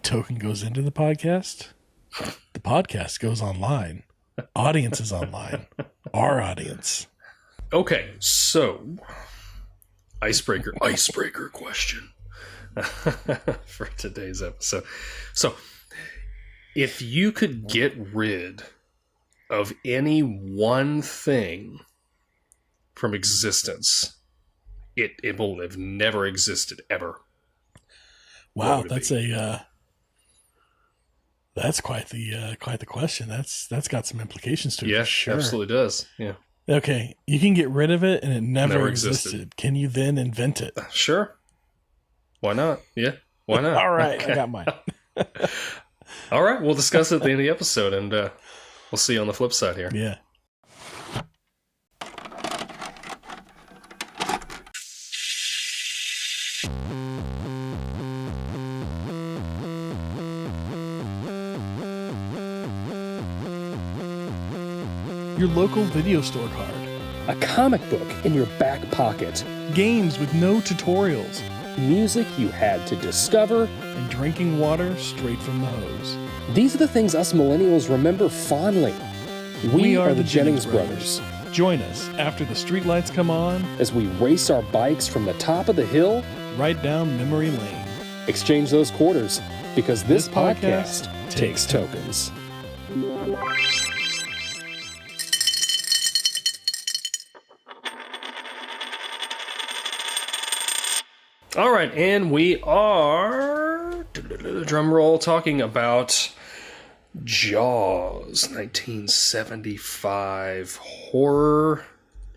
token goes into the podcast goes online. Audience is online. Our audience. Okay, so icebreaker question for today's episode. So, if you could get rid of any one thing from existence, it will have never existed ever. Wow, that's that's quite the question. That's got some implications to it. Yeah, for sure. Absolutely does. Yeah. Okay, you can get rid of it and it never existed. Can you then invent it? Sure. Why not? Yeah. Why not? All right, I got mine. All right, we'll discuss it at the end of the episode, and we'll see you on the flip side here. Yeah. Your local video store card. A comic book in your back pocket. Games with no tutorials. Music you had to discover. And drinking water straight from the hose. These are the things us millennials remember fondly. We are the Jennings brothers. Join us after the streetlights come on as we race our bikes from the top of the hill right down memory lane. Exchange those quarters because this podcast takes tokens. All right, and we are, drum roll, talking about Jaws, 1975 horror.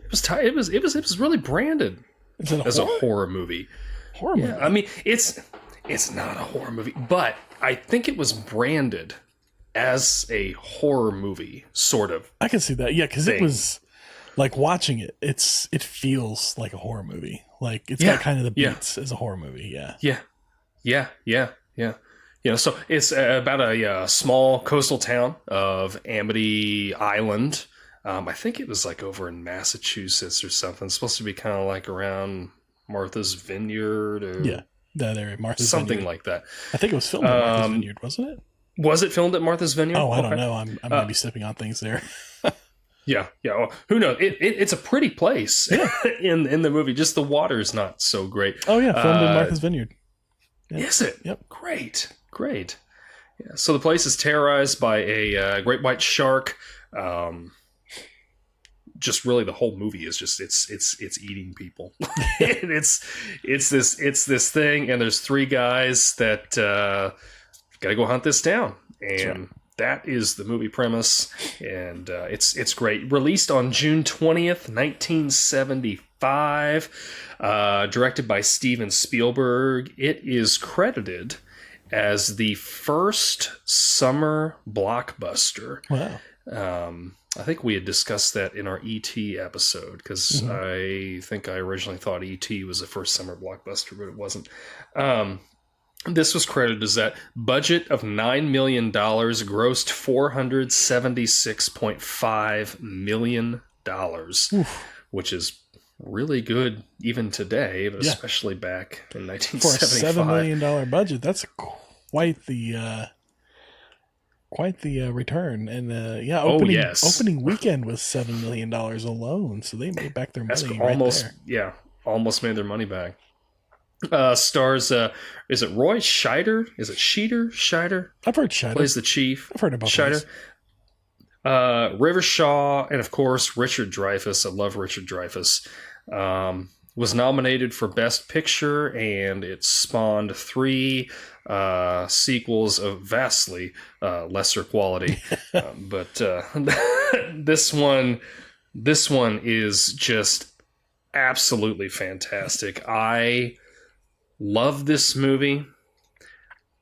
It was really branded as a horror movie. Horror movie. I mean, it's not a horror movie, but I think it was branded as a horror movie, sort of. I can see that, yeah, because it was like watching it. It feels like a horror movie. Like it's got kind of the beats as a horror movie. Yeah. So it's about a small coastal town of Amity Island. I think it was like over in Massachusetts or something. It's supposed to be kind of like around Martha's Vineyard or that area, Martha's something Vineyard. Like that. I think it was filmed at Martha's Vineyard, wasn't it? Was it filmed at Martha's Vineyard? Oh, I don't know. I'm maybe stepping on things there. Yeah. Well, who knows? It's a pretty place in the movie. Just the water's not so great. Oh yeah, filmed in Martha's Vineyard. Yeah. Is it? Yep. Great. Yeah. So the place is terrorized by a great white shark. Just really, the whole movie is just it's eating people. it's this thing, and there's three guys that got to go hunt this down, and that is the movie premise, and it's great. Released on June 20th, 1975, directed by Steven Spielberg. It is credited as the first summer blockbuster. Wow. I think we had discussed that in our E.T. episode, because I think I originally thought E.T. was the first summer blockbuster, but it wasn't. This was credited as that. Budget of $9 million, grossed $476.5 million, which is really good even today, but especially back in 1975. For a $7 million budget, that's quite the return. And opening weekend was $7 million alone, so they made back their money. Almost made their money back. Stars, is it Roy Scheider? Is it Scheider? I've heard Scheider. Plays the chief. I've heard about Scheider. River Shaw, and of course Richard Dreyfuss. I love Richard Dreyfuss. Was nominated for Best Picture, and it spawned 3 sequels of vastly lesser quality. But this one is just absolutely fantastic. I love this movie.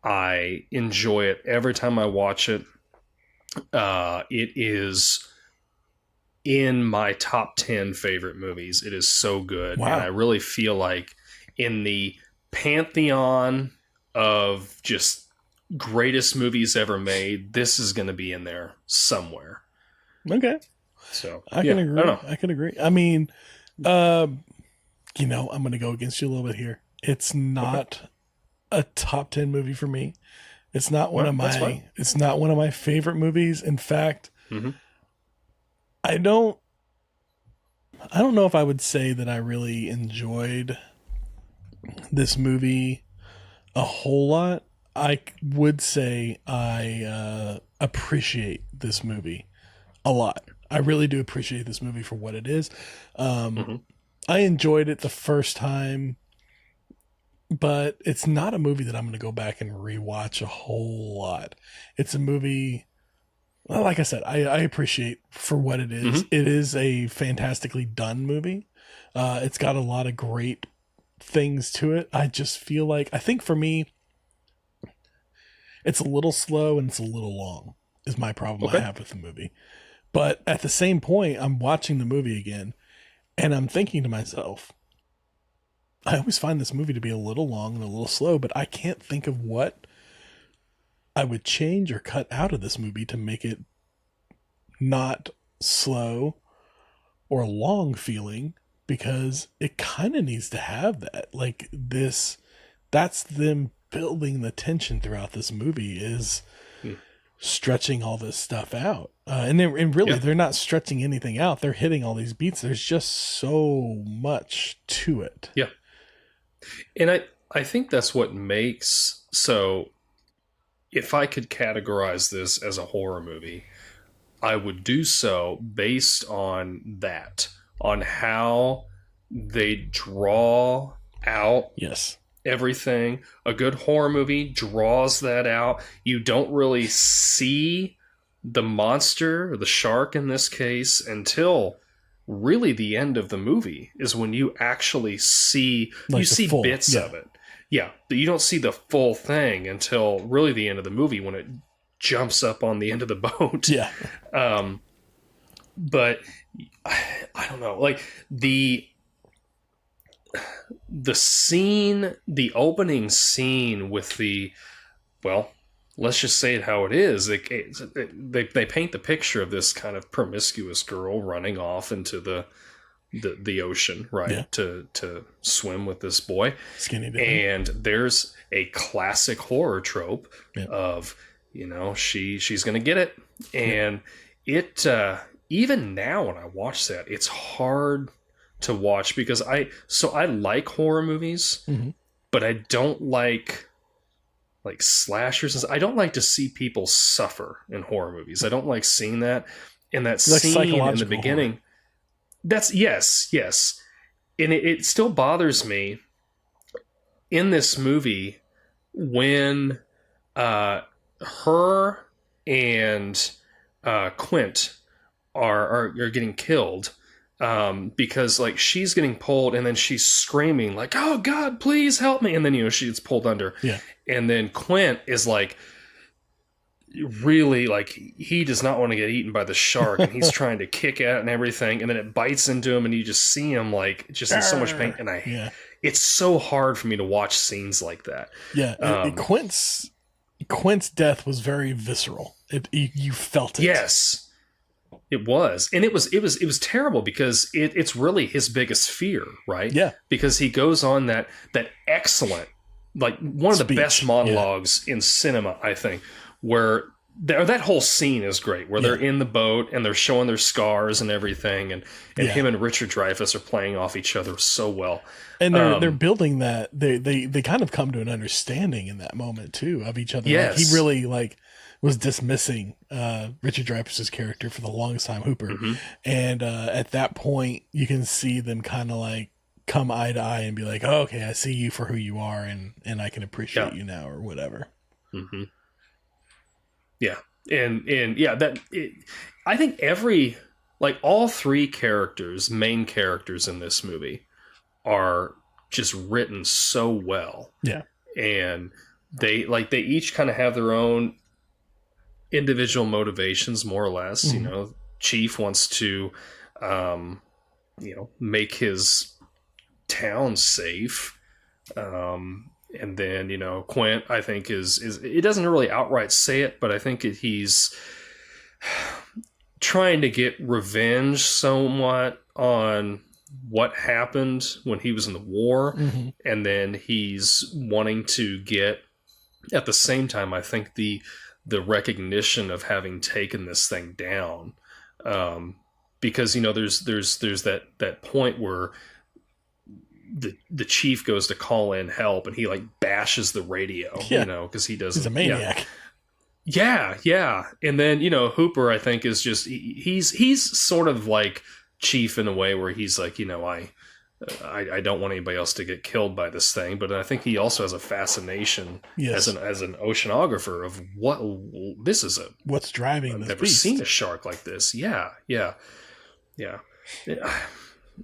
I enjoy it every time I watch it. It is in my top 10 favorite movies. It is so good. Wow. And I really feel like in the pantheon of just greatest movies ever made, this is going to be in there somewhere. Okay. So I can agree. I mean, I'm going to go against you a little bit here. It's not a top 10 movie for me. It's not one of that's my. fine. It's not one of my favorite movies. In fact, Mm-hmm. I don't know if I would say that I really enjoyed this movie a whole lot. I would say I appreciate this movie a lot. I really do appreciate this movie for what it is. I enjoyed it the first time, but it's not a movie that I'm going to go back and rewatch a whole lot. It's a movie, well, like I said, I appreciate for what it is. It is a fantastically done movie. It's got a lot of great things to it. I just feel like, I think for me, it's a little slow and it's a little long is my problem I have with the movie. But at the same point, I'm watching the movie again and I'm thinking to myself, I always find this movie to be a little long and a little slow, but I can't think of what I would change or cut out of this movie to make it not slow or long feeling, because it kind of needs to have that. Like this, that's them building the tension throughout this movie, is stretching all this stuff out. And they're not stretching anything out. They're hitting all these beats. There's just so much to it. Yeah. And I think that's what makes, so if I could categorize this as a horror movie, I would do so based on that, on how they draw out everything. A good horror movie draws that out. You don't really see the monster, or the shark in this case, until really the end of the movie is when you actually see, like, you see full bits of it. Yeah, but you don't see the full thing until really the end of the movie, when it jumps up on the end of the boat. Yeah. But I don't know, like the scene, the opening scene with the, well, let's just say it how it is. They paint the picture of this kind of promiscuous girl running off into the ocean, right? Yeah. To swim with this boy. Skinny dip. And there's a classic horror trope of, she's going to get it. And it, even now when I watch that, it's hard to watch because I like horror movies, but I don't like slashers. I don't like to see people suffer in horror movies. I don't like seeing that. And that scene in the beginning, horror. That's yes. And it still bothers me in this movie when her and Quint are getting killed, because like she's getting pulled and then she's screaming like, "Oh God, please help me!" And then she gets pulled under. Yeah. And then Quint is like, really, like, he does not want to get eaten by the shark, and he's trying to kick at it and everything, and then it bites into him, and you just see him like just in so much pain. And it's so hard for me to watch scenes like that. Yeah, Quint's death was very visceral. You felt it. Yes. It was. And it was terrible because it's really his biggest fear, right? Yeah. Because he goes on that excellent, like one of the best monologues in cinema, I think, where that whole scene is great, where they're in the boat and they're showing their scars and everything, and him and Richard Dreyfuss are playing off each other so well. And they're building that. They kind of come to an understanding in that moment too of each other. Yes. Like, he really was dismissing Richard Dreyfuss's character for the longest time, Hooper. And at that point, you can see them kind of like come eye to eye and be like, "Oh, okay, I see you for who you are, and I can appreciate you now," or whatever. Yeah, and I think all three main characters in this movie are just written so well. Yeah, and they each kind of have their own individual motivations, more or less. Chief wants to make his town safe, and then Quint, I think, is it doesn't really outright say it, but I think he's trying to get revenge somewhat on what happened when he was in the war, and then he's wanting to get at the same time, I think the recognition of having taken this thing down, because there's that point where the chief goes to call in help and he like bashes the radio, because he doesn't. He's a maniac. Yeah. And then, Hooper, I think, is just, he's sort of like Chief in a way where he's like, I don't want anybody else to get killed by this thing. But I think he also has a fascination as an oceanographer of what's driving this. I've never seen a shark like this. Yeah. I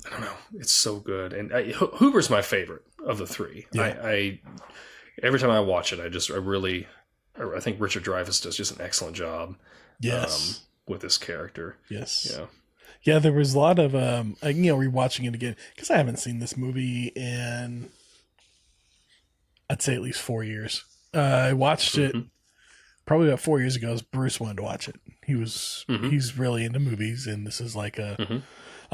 don't know. It's so good. And Hooper's my favorite of the three. Yeah. I every time I watch it, I think Richard Dreyfuss does just an excellent job. Yes. With this character. Yes. Yeah. Yeah. There was a lot of, rewatching it again, because I haven't seen this movie in, I'd say at least 4 years. I watched it probably about 4 years ago as Bruce wanted to watch it. He's really into movies, and this is like a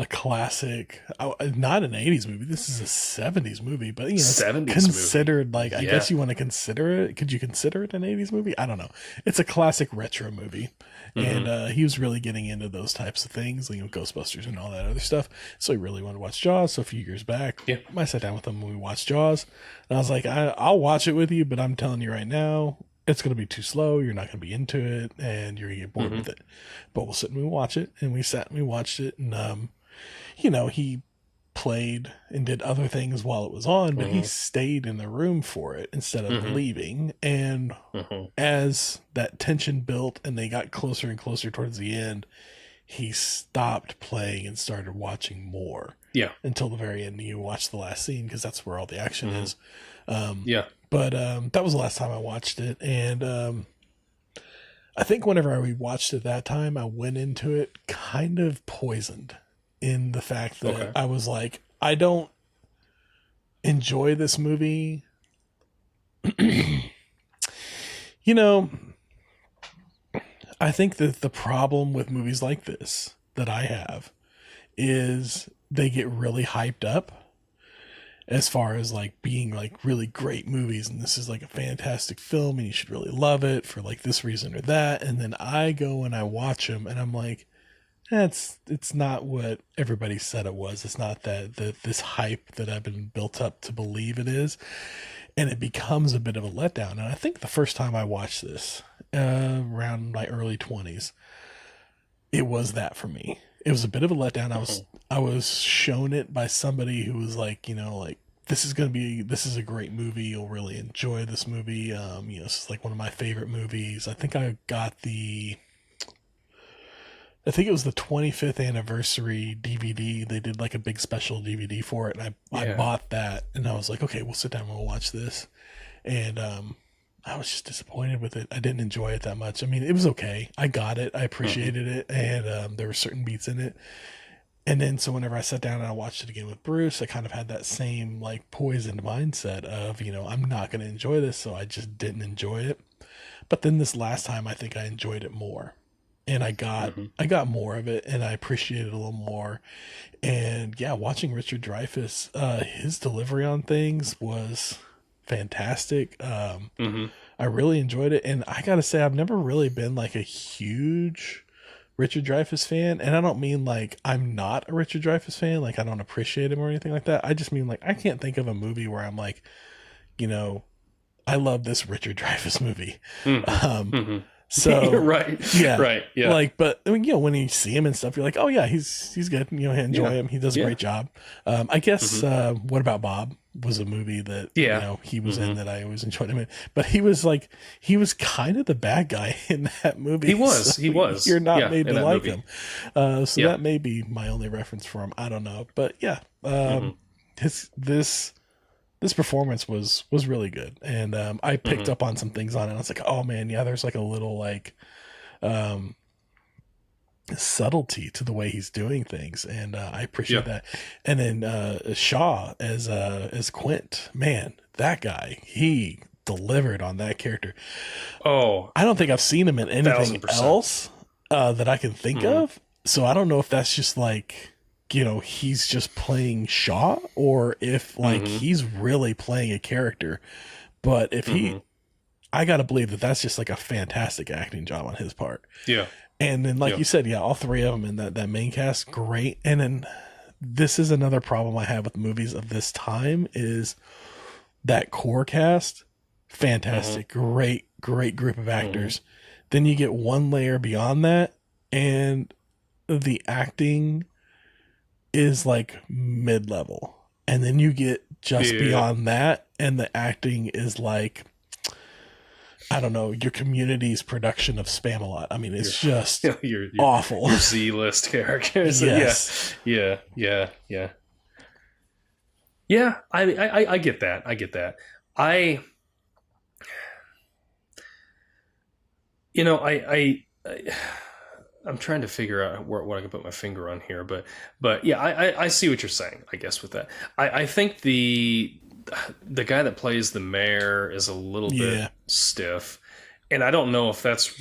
classic, not an 80s movie. This is a 70s movie, but it's 70s considered movie. Like, I guess you want to consider it. Could you consider it an 80s movie? I don't know. It's a classic retro movie. And he was really getting into those types of things, Ghostbusters and all that other stuff. So he really wanted to watch Jaws. So a few years back, I sat down with him when we watched Jaws, and I was like, I'll watch it with you, but I'm telling you right now, it's going to be too slow. You're not going to be into it, and you're going to get bored with it. But we'll sit and we watch it, and we sat and we watched it, and he played and did other things while it was on, but he stayed in the room for it instead of leaving. And as that tension built and they got closer and closer towards the end, he stopped playing and started watching more. Yeah. Until the very end, you watch the last scene, because that's where all the action is. But that was the last time I watched it. And I think whenever I rewatched it that time, I went into it kind of poisoned in the fact that I was like, I don't enjoy this movie. I think that the problem with movies like this that I have is they get really hyped up as far as like being like really great movies, and this is like a fantastic film and you should really love it for like this reason or that. And then I go and I watch them and I'm like, it's not what everybody said it was. It's not this hype that I've been built up to believe it is. And it becomes a bit of a letdown. And I think the first time I watched this, around my early 20s, it was that for me. It was a bit of a letdown. I was shown it by somebody who was like, this is a great movie. You'll really enjoy this movie. This is like one of my favorite movies. I think it was the 25th anniversary DVD. They did like a big special DVD for it. And I bought that, and I was like, okay, we'll sit down and we'll watch this. And, I was just disappointed with it. I didn't enjoy it that much. I mean, it was okay. I got it. I appreciated it. And, there were certain beats in it. And then, so whenever I sat down and I watched it again with Bruce, I kind of had that same like poisoned mindset of, I'm not going to enjoy this. So I just didn't enjoy it. But then this last time, I think I enjoyed it more. And I got more of it, and I appreciated it a little more. And yeah, watching Richard Dreyfuss, his delivery on things was fantastic. I really enjoyed it. And I gotta say, I've never really been like a huge Richard Dreyfuss fan. And I don't mean like I'm not a Richard Dreyfuss fan, like I don't appreciate him or anything like that. I just mean like I can't think of a movie where I'm like, I love this Richard Dreyfuss movie. So right. Yeah. Like, but I mean, when you see him and stuff, you're like, oh yeah, he's good. Enjoy him. He does a great job. I guess What About Bob was a movie that he was in that I always enjoyed him in. But he was kind of the bad guy in that movie. He was. So he was. You're not made to like movie. him. So that may be my only reference for him. I don't know, but yeah, this performance was really good. And I picked up on some things on it. I was like, oh man, yeah, there's like a little like subtlety to the way he's doing things. And I appreciate that. And then Shaw as Quint, man, that guy, he delivered on that character. Oh, I don't think I've seen him in anything 1000%. Else that I can think of. So I don't know if that's just like, he's just playing Shaw, or if like he's really playing a character. But if I got to believe that that's just like a fantastic acting job on his part. Yeah. And then, like you said, yeah, all three of them in that main cast, great. And then this is another problem I have with movies of this time is that core cast, fantastic, great group of actors. Then you get one layer beyond that, and the acting is like mid-level. And then you get just beyond that, and the acting is like, I don't know, your Community's production of Spamalot. I mean, it's just awful. Your Z-list characters. Yes. Yeah. Yeah, I get that. I'm trying to figure out what I can put my finger on here, but yeah, I see what you're saying, I guess, with that. I think the guy that plays the mayor is a little bit stiff, and I don't know if that's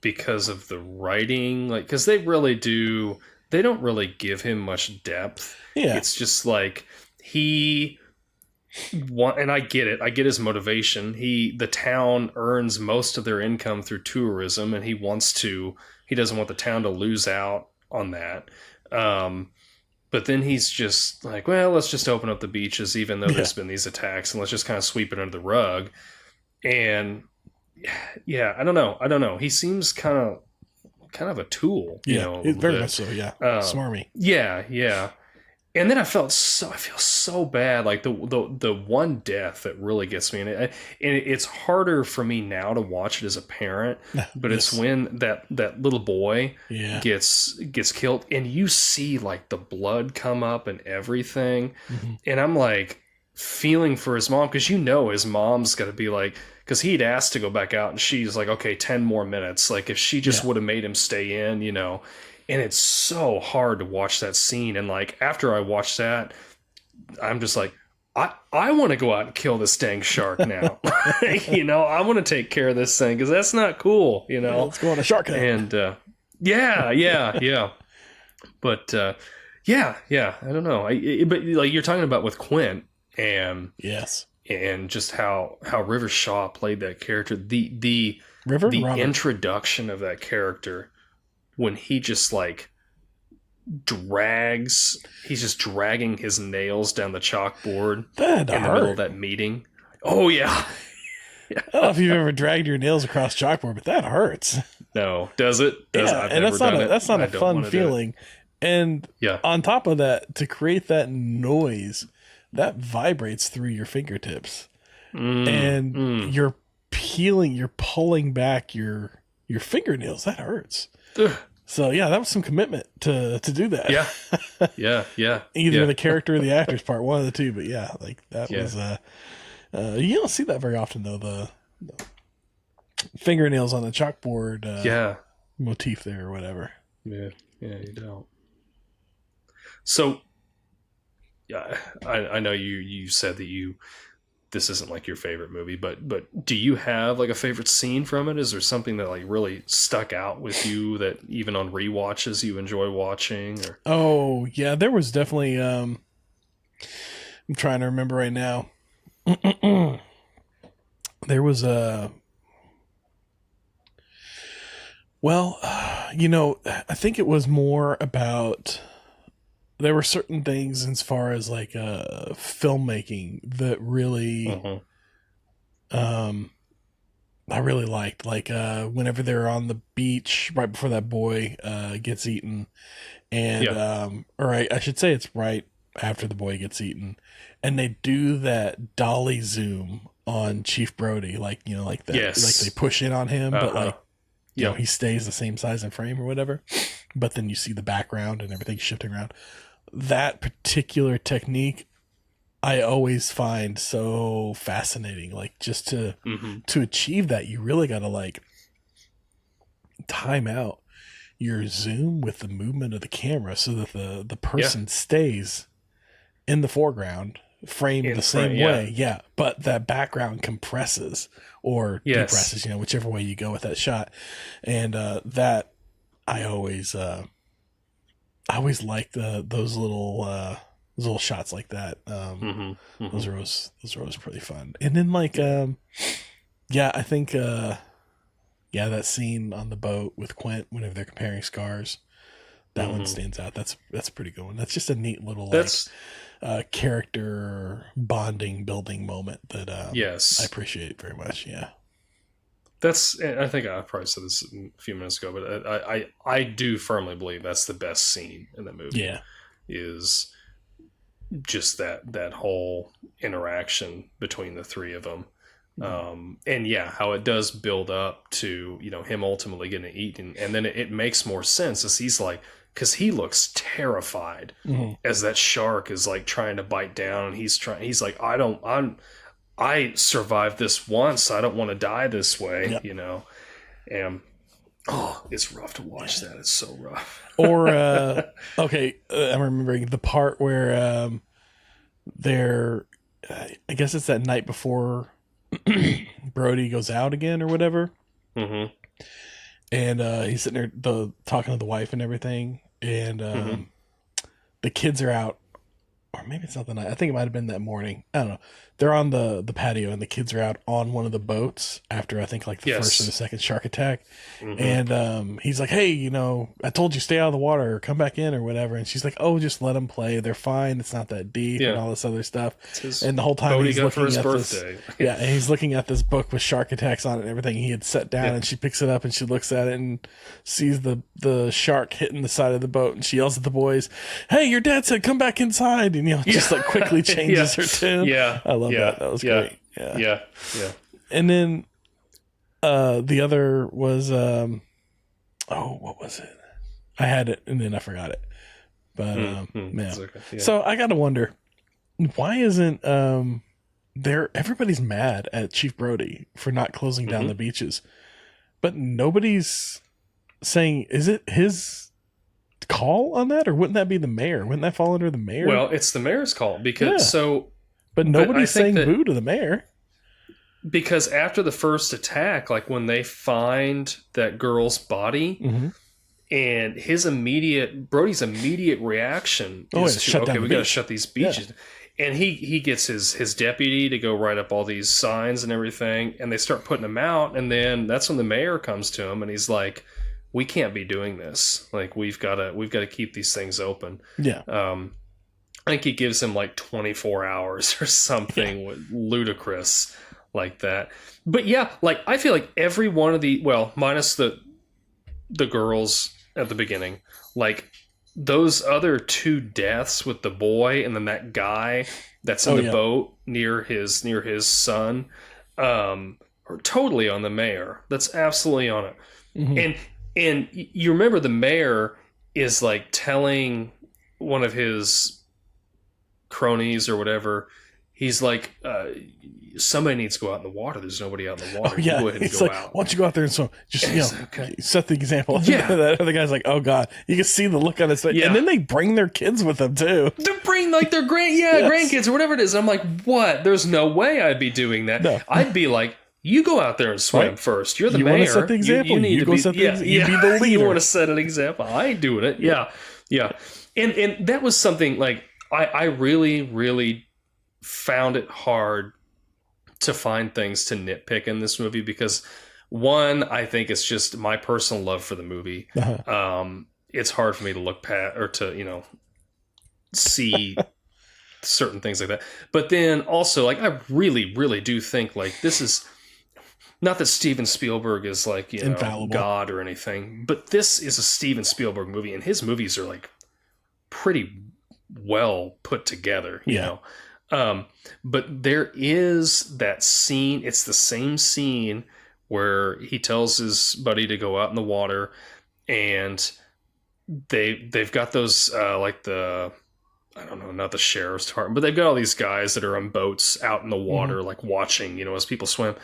because of the writing, like, because they don't really give him much depth. Yeah, it's just like and I get it. I get his motivation. The town earns most of their income through tourism, and he doesn't want the town to lose out on that. But then he's just like, well, let's just open up the beaches, even though there's been these attacks, and let's just kind of sweep it under the rug. And yeah, I don't know. He seems kind of a tool, you know. Very much so. Yeah, smarmy. Yeah. And then I feel so bad. Like the one death that really gets me, and it's harder for me now to watch it as a parent. But it's when that little boy gets killed, and you see like the blood come up and everything, and I'm like feeling for his mom, because his mom's got to be like, because he'd asked to go back out, and she's like, okay, 10 more minutes. Like if she just would have made him stay in, you know. And it's so hard to watch that scene. And like after I watch that, I'm just like, I want to go out and kill this dang shark now. You know, I want to take care of this thing, because that's not cool, you know. Let's go on a shark hunt. And yeah. But yeah, I don't know. But like you're talking about with Quint, and and just how River Shaw played that character. The introduction of that character, when he just like he's just dragging his nails down the chalkboard in the middle of that meeting. Oh yeah. I don't know if you've ever dragged your nails across chalkboard, but that hurts. No, does it? And that's not a fun feeling. And on top of that, to create that noise, that vibrates through your fingertips, and you're pulling back your fingernails. That hurts. Ugh. So yeah, that was some commitment to do that. Yeah. Either the character or the actor's part, one of the two. But yeah, like that was. You don't see that very often though. The fingernails on the chalkboard. Motif there or whatever. Yeah, you don't. So, yeah, I know you said that this isn't like your favorite movie, but do you have like a favorite scene from it? Is there something that like really stuck out with you that even on rewatches you enjoy watching? Or? Oh yeah, there was definitely. I'm trying to remember right now. There was a. Well, I think it was more about. There were certain things as far as like filmmaking that really, I really liked. Like whenever they're on the beach right before that boy gets eaten, and I should say it's right after the boy gets eaten, and they do that dolly zoom on Chief Brody, like like that, like they push in on him, but like he stays the same size and frame or whatever, but then you see the background and everything shifting around. That particular technique I always find so fascinating. Like just to achieve that, you really got to like time out your zoom with the movement of the camera so that the person stays in the foreground, framed the same way. Yeah. But that background compresses or depresses, whichever way you go with that shot. And that I always like those little shots like that. Those are always pretty fun. And then like Yeah, I think that scene on the boat with Quint whenever they're comparing scars, that one stands out. That's a pretty good one. That's just a neat little character bonding building moment that yes, I appreciate very much. Yeah. I think I probably said this a few minutes ago, but I do firmly believe that's the best scene in the movie. Yeah. Is just that whole interaction between the three of them. And yeah, how it does build up to, him ultimately getting eaten. And then it makes more sense as he's like, because he looks terrified as that shark is like trying to bite down. And he's like, I survived this once. I don't want to die this way, and it's rough to watch that. It's so rough. Or, okay, I'm remembering the part where they're, I guess it's that night before Brody goes out again or whatever. Mm-hmm. And he's sitting there talking to the wife and everything. And the kids are out. Or maybe it's not the night. I think it might have been that morning. I don't know. They're on the patio and the kids are out on one of the boats after I think like the first or the second shark attack. And he's like, hey, I told you stay out of the water or come back in or whatever. And she's like, oh, just let them play. They're fine. It's not that deep and all this other stuff. And the whole time he's looking at birthday. And he's looking at this book with shark attacks on it and everything. He had set down and she picks it up and she looks at it and sees the shark hitting the side of the boat. And she yells at the boys, hey, your dad said come back inside. And, just like quickly changes her tune. Yeah. I love that. That was great. Yeah. And then the other was what was it? I had it and then I forgot it. But man. Okay. Yeah. So I gotta wonder, why isn't everybody's mad at Chief Brody for not closing down the beaches, but nobody's saying, is it his call on that, or wouldn't that be the mayor? Wouldn't that fall under the mayor? Well, it's the mayor's call because but nobody's saying boo to the mayor. Because after the first attack, like when they find that girl's body, and Brody's immediate reaction is to, okay, we got to shut these beaches. Yeah. And he gets his deputy to go write up all these signs and everything, and they start putting them out. And then that's when the mayor comes to him and he's like, we can't be doing this. Like we've got to keep these things open. Yeah. I think he gives him like 24 hours or something ludicrous like that. But yeah, like I feel like every one of minus the girls at the beginning, like those other two deaths with the boy and then that guy that's in the boat near his son, are totally on the mayor. That's absolutely on it. And you remember the mayor is like telling one of his cronies or whatever, he's like, somebody needs to go out in the water. There's nobody out in the water. Go ahead and it's go like, out. Why don't you go out there and swim? Just set the example. Yeah. That other guy's like, oh God. You can see the look on his face. Yeah. And then they bring their kids with them too. They bring like their grandkids or whatever it is. I'm like, what? There's no way I'd be doing that. No. I'd be like, you go out there and swim first. You're the mayor. You want to set the example. You need to be the leader. You want to set an example. I ain't doing it. Yeah. And that was something like I really, really found it hard to find things to nitpick in this movie because one, I think it's just my personal love for the movie. It's hard for me to look past or to, see certain things like that. But then also, like, I really, really do think like this is not that Steven Spielberg is like, infallible God or anything, but this is a Steven Spielberg movie and his movies are like pretty well put together, you know. But there is that scene. It's the same scene where he tells his buddy to go out in the water, and they've got those like the, I don't know, not the sheriff's department, but they've got all these guys that are on boats out in the water, like watching, as people swim.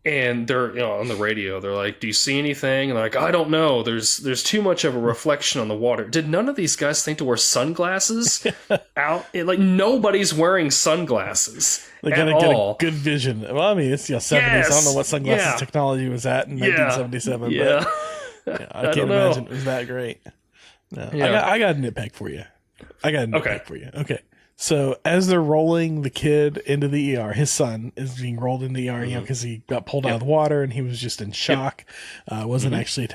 And they're, on the radio, they're like, do you see anything? And they're like, I don't know. There's too much of a reflection on the water. Did none of these guys think to wear sunglasses out? Like, nobody's wearing sunglasses. They gotta get a good vision. Well, I mean, it's 70s. I don't know what sunglasses technology was at in 1977. But I can't imagine it was that great. No. I got a nitpick for you. Okay. So as they're rolling the kid into the ER, his son is being rolled into the ER, because he got pulled out of the water and he was just in shock. Wasn't actually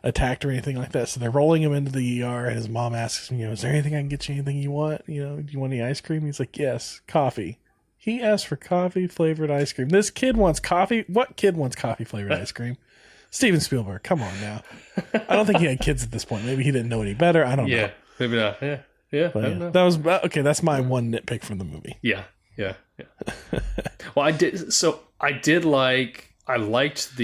attacked or anything like that. So they're rolling him into the ER, and his mom asks him, is there anything I can get you? Anything you want? Do you want any ice cream? He's like, yes, coffee. He asked for coffee flavored ice cream. This kid wants coffee. What kid wants coffee flavored ice cream? Steven Spielberg, come on now. I don't think he had kids at this point. Maybe he didn't know any better. I don't know. Yeah, maybe not. Yeah. I don't know. That was okay. That's my one nitpick from the movie. Yeah. Well, I liked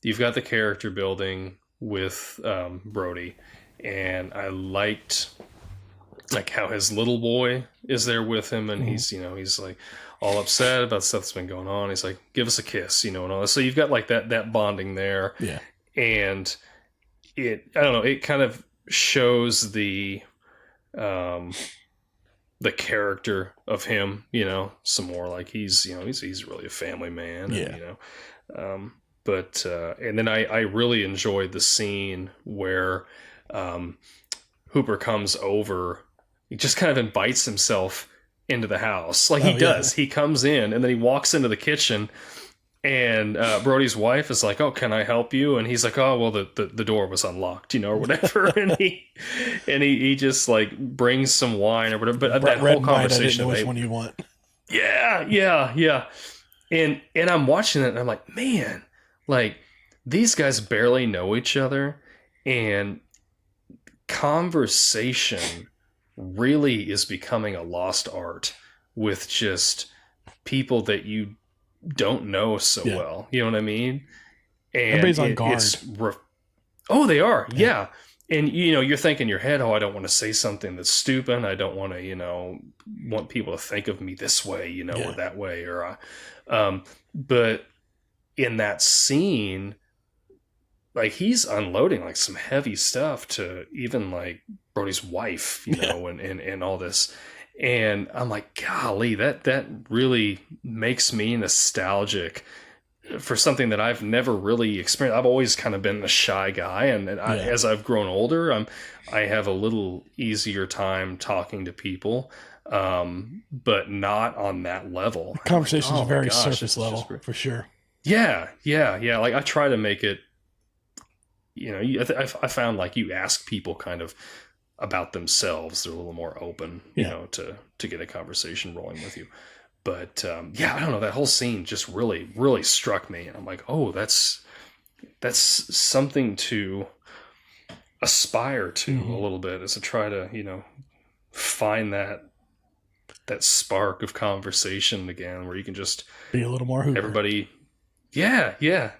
you've got the character building with Brody, and I liked like how his little boy is there with him, and he's like all upset about stuff that's been going on. He's like, give us a kiss, and all that. So you've got like that bonding there. Yeah. And I don't know, it kind of shows the character of him, some more like he's really a family man. Yeah. And, but and then I really enjoyed the scene where Hooper comes over. He just kind of invites himself into the house. Like he does. Yeah. He comes in and then he walks into the kitchen, and Brody's wife is like, oh, can I help you? And he's like, oh, well, the door was unlocked, or whatever. and he just like brings some wine or whatever. But that whole conversation. I didn't know which one you want. Yeah. And I'm watching it and I'm like, man, like these guys barely know each other, and conversation really is becoming a lost art with just people that you don't know so well. You know what I mean? And everybody's on guard. They are. Yeah. And, you're thinking in your head, oh, I don't want to say something that's stupid. I don't want to, want people to think of me this way, or that way. Or, but in that scene, like he's unloading like some heavy stuff to even like Brody's wife, and all this. And I'm like, golly, that really makes me nostalgic for something that I've never really experienced. I've always kind of been a shy guy. And as I've grown older, I have a little easier time talking to people, but not on that level. The conversations are very surface level for sure. Yeah. Like I try to make it, I found like you ask people kind of about themselves, they're a little more open, to get a conversation rolling with you. But I don't know, that whole scene just really, really struck me. And I'm like, oh, that's something to aspire to a little bit, is to try to, find that spark of conversation again, where you can just be a little more Hooper. Everybody. Yeah. Yeah,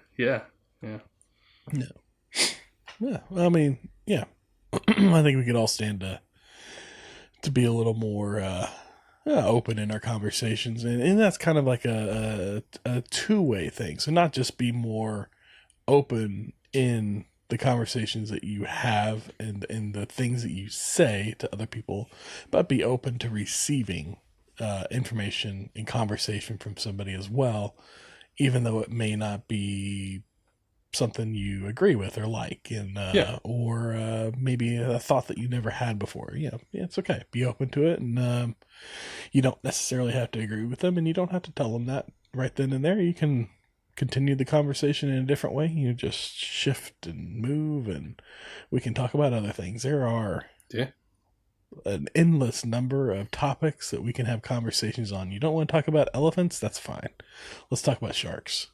I mean, yeah. I think we could all stand to be a little more open in our conversations, and that's kind of like a two-way thing. So not just be more open in the conversations that you have and the things that you say to other people, but be open to receiving information and conversation from somebody as well, even though it may not be something you agree with or like, and or maybe a thought that you never had before. It's okay. Be open to it, and you don't necessarily have to agree with them, and you don't have to tell them that right then and there. You can continue the conversation in a different way. You just shift and move, and we can talk about other things. There are an endless number of topics that we can have conversations on. You don't want to talk about elephants? That's fine. Let's talk about sharks.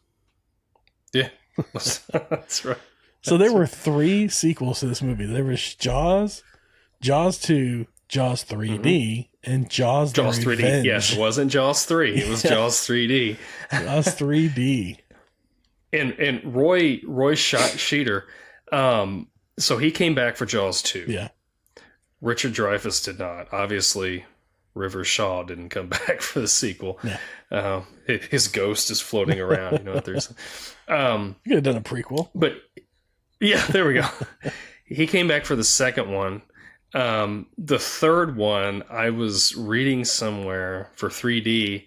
Yeah. That's right. So there were 3 sequels to this movie. There was Jaws, Jaws 2, Jaws 3D, and Jaws 3D. Yes, it wasn't Jaws 3. It was Jaws 3D. Jaws 3D. And Roy Scheider, so he came back for Jaws 2. Yeah. Richard Dreyfuss did not. Obviously, River Shaw didn't come back for the sequel. Yeah. His ghost is floating around. There's. You could have done a prequel. But yeah, there we go. He came back for the second one. The third one, I was reading somewhere for 3D,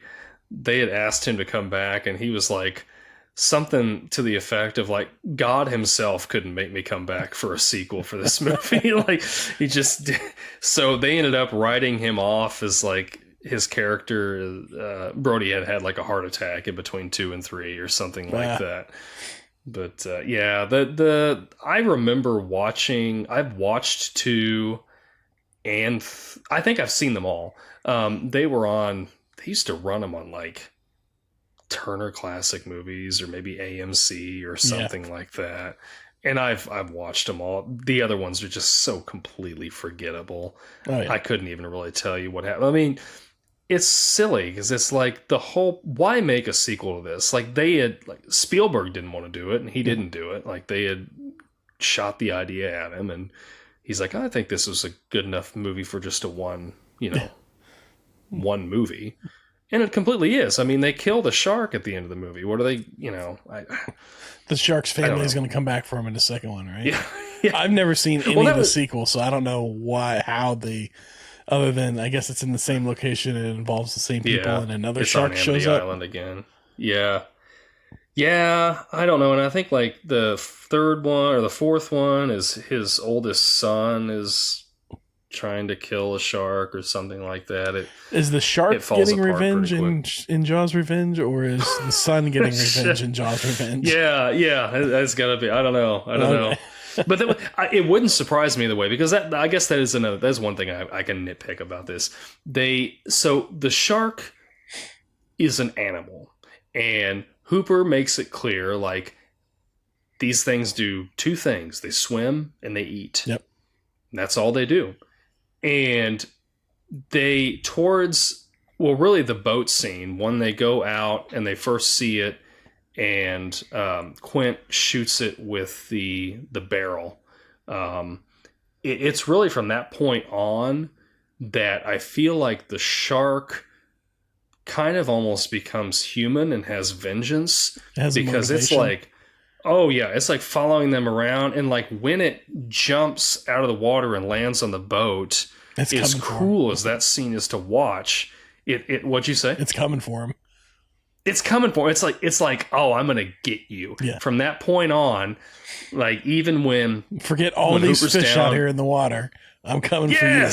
they had asked him to come back, and he was like something to the effect of like, God himself couldn't make me come back for a sequel for this movie. Like, he just did. So they ended up writing him off as like, his character, Brody had like a heart attack in between 2 and 3 or something like that. But yeah, I remember I've watched 2 and I think I've seen them all. They used to run them on like Turner Classic Movies or maybe AMC or something like that. And I've watched them all. The other ones are just so completely forgettable. Oh, yeah. I couldn't even really tell you what happened. I mean, it's silly because it's like why make a sequel to this? Like Spielberg didn't want to do it and he didn't do it. Like they had shot the idea at him and he's like, I think this was a good enough movie for just one movie. And it completely is. I mean, they kill the shark at the end of the movie. What are they, the shark's family is going to come back for him in the second one, right? Yeah. I've never seen any of the sequels, so I don't know other than I guess it's in the same location, it involves the same people, and another shark shows up. Island again. Yeah. Yeah, I don't know. And I think like the third one or the fourth one is his oldest son is trying to kill a shark or something like that. Is the shark getting revenge in Jaws Revenge, or is the son getting revenge in Jaws Revenge? Yeah, that's got to be. I don't know. But it wouldn't surprise me either way, because I guess that's one thing I can nitpick about this. So the shark is an animal, and Hooper makes it clear like these things do 2 things: they swim and they eat. Yep, and that's all they do. And really the boat scene, when they go out and they first see it, and Quint shoots it with the barrel. It's really from that point on that I feel like the shark kind of almost becomes human and has vengeance, because it's like, oh yeah, it's like following them around, and like when it jumps out of the water and lands on the boat, as cool as that scene is to watch, what'd you say? It's coming for him. It's coming for him. It's like, oh, I'm gonna get you. Yeah. From that point on, like even when forget all these Hooper's fish out here in the water, I'm coming for you.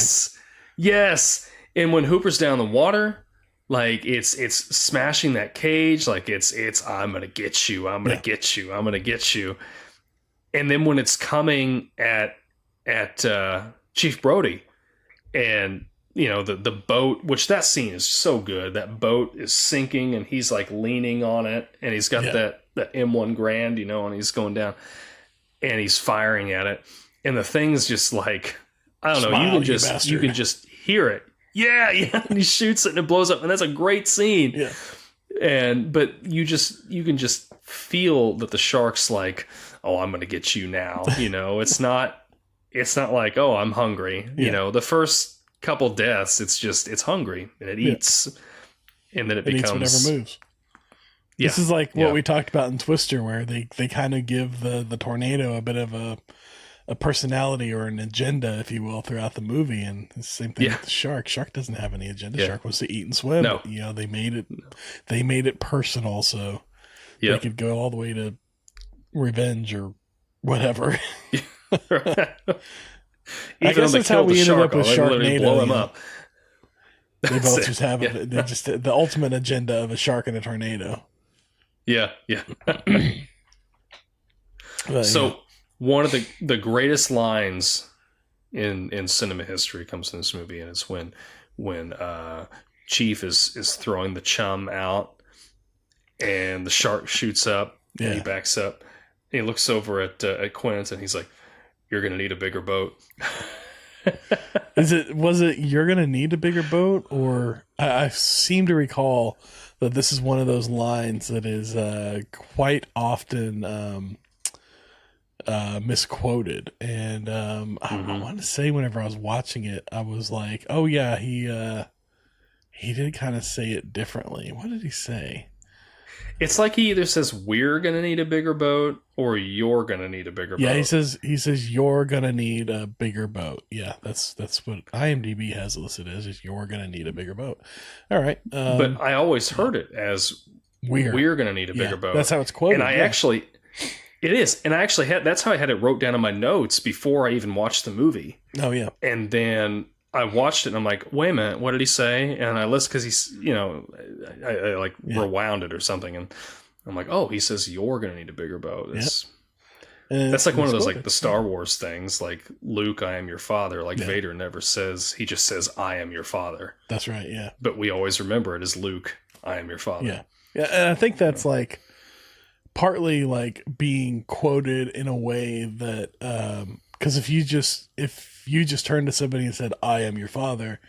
Yes. And when Hooper's down in the water, like it's smashing that cage, like it's I'm gonna get you, I'm gonna get you, I'm gonna get you. And then when it's coming at Chief Brody, and the boat, which that scene is so good. That boat is sinking and he's like leaning on it, and he's got that M1 Grand, and he's going down and he's firing at it. And the thing's just like, I don't know, you can just hear it. Yeah. And he shoots it and it blows up, and that's a great scene. Yeah. But you can just feel that the shark's like, oh, I'm going to get you now. It's not like, oh, I'm hungry. Yeah. The first couple deaths, it's hungry and it eats, and then it becomes eats whatever moves. Yeah. This is like what we talked about in Twister, where they kind of give the tornado a bit of a personality or an agenda, if you will, throughout the movie. And the same thing with the shark. Shark doesn't have any agenda. Shark wants to eat and swim. No. But, they made it personal, so they could go all the way to revenge or whatever. I guess that's how we ended up with Sharknado. Blow him up. They both just have the ultimate agenda of a shark and a tornado. Yeah. So one of the greatest lines in cinema history comes in this movie, and it's when Chief is throwing the chum out, and the shark shoots up, and he backs up, and he looks over at Quint, and he's like, "You're gonna need a bigger boat." Was it you're gonna need a bigger boat? Or I seem to recall that this is one of those lines that is quite often misquoted, and I want to say whenever I was watching it, I was like, oh yeah, he did kind of say it differently. What did he say? It's like he either says we're gonna need a bigger boat or you're gonna need a bigger boat. Yeah, he says you're gonna need a bigger boat. Yeah, that's what IMDb has listed as, is you're gonna need a bigger boat. All right, but I always heard it as we're going to need a bigger boat. That's how it's quoted. And it is. And I actually that's how I had it wrote down in my notes before I even watched the movie. Oh, yeah. And then I watched it and I'm like, wait a minute, what did he say? And I listened because he's, I like rewound it or something. And I'm like, oh, he says you're going to need a bigger boat. That's like one of those, like the Star Wars things, like Luke, I am your father. Like Vader never says, he just says, I am your father. That's right. Yeah. But we always remember it as Luke, I am your father. Yeah. Yeah. And I think that's like partly like being quoted in a way that, because if you just turned to somebody and said, I am your father,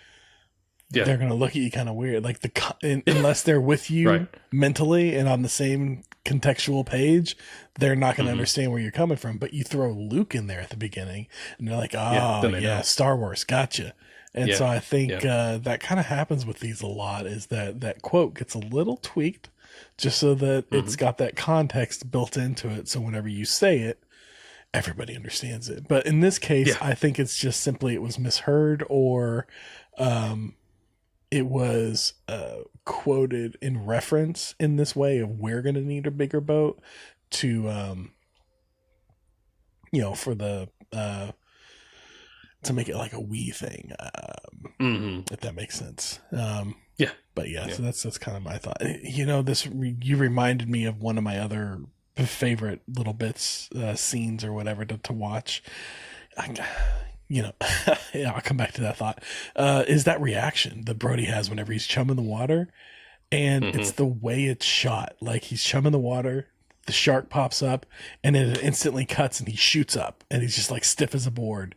they're going to look at you kind of weird. Like unless they're with you mentally and on the same contextual page, they're not going to understand where you're coming from. But you throw Luke in there at the beginning and they're like, oh, Star Wars, gotcha. And so I think that kind of happens with these a lot, is that quote gets a little tweaked just so that it's got that context built into it. So whenever you say it, everybody understands it. But in this case, I think it's just simply it was misheard, or it was quoted in reference in this way of we're going to need a bigger boat to, for the, to make it like a we thing, if that makes sense. But so that's kind of my thought. You reminded me of one of my other favorite little bits, scenes or whatever to watch. I'll come back to that thought. Is that reaction that Brody has whenever he's chumming the water, and it's the way it's shot. Like he's chumming the water, the shark pops up, and then it instantly cuts, and he shoots up, and he's just like stiff as a board.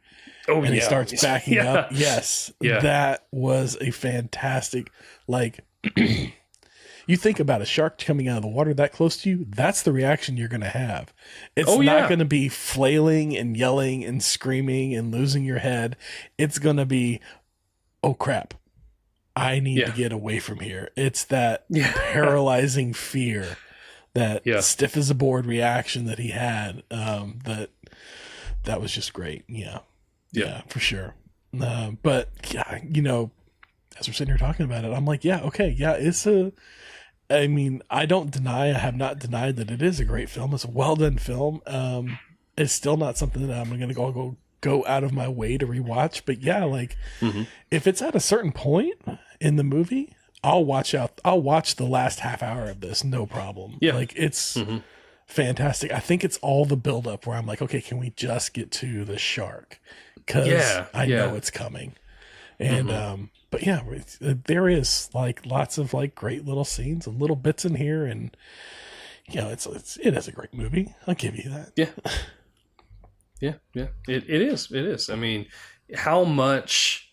Oh, and he starts backing up. Yes, that was a fantastic. Like, you think about a shark coming out of the water that close to you, that's the reaction you're going to have. It's not going to be flailing and yelling and screaming and losing your head. It's going to be, oh crap, I need to get away from here. It's that paralyzing fear, that stiff as a board reaction that he had. That was just great. Yeah, for sure. But as we're sitting here talking about it, I'm like, I have not denied that it is a great film. It's a well done film. It's still not something that I'm going to go out of my way to rewatch. But if it's at a certain point in the movie, I'll watch the last half hour of this, no problem. Yeah, like it's fantastic. I think it's all the buildup where I'm like, okay, can we just get to the shark? Because I know it's coming. And but there is like lots of like great little scenes and little bits in here, and it is a great movie. I'll give you that. It is. I mean, how much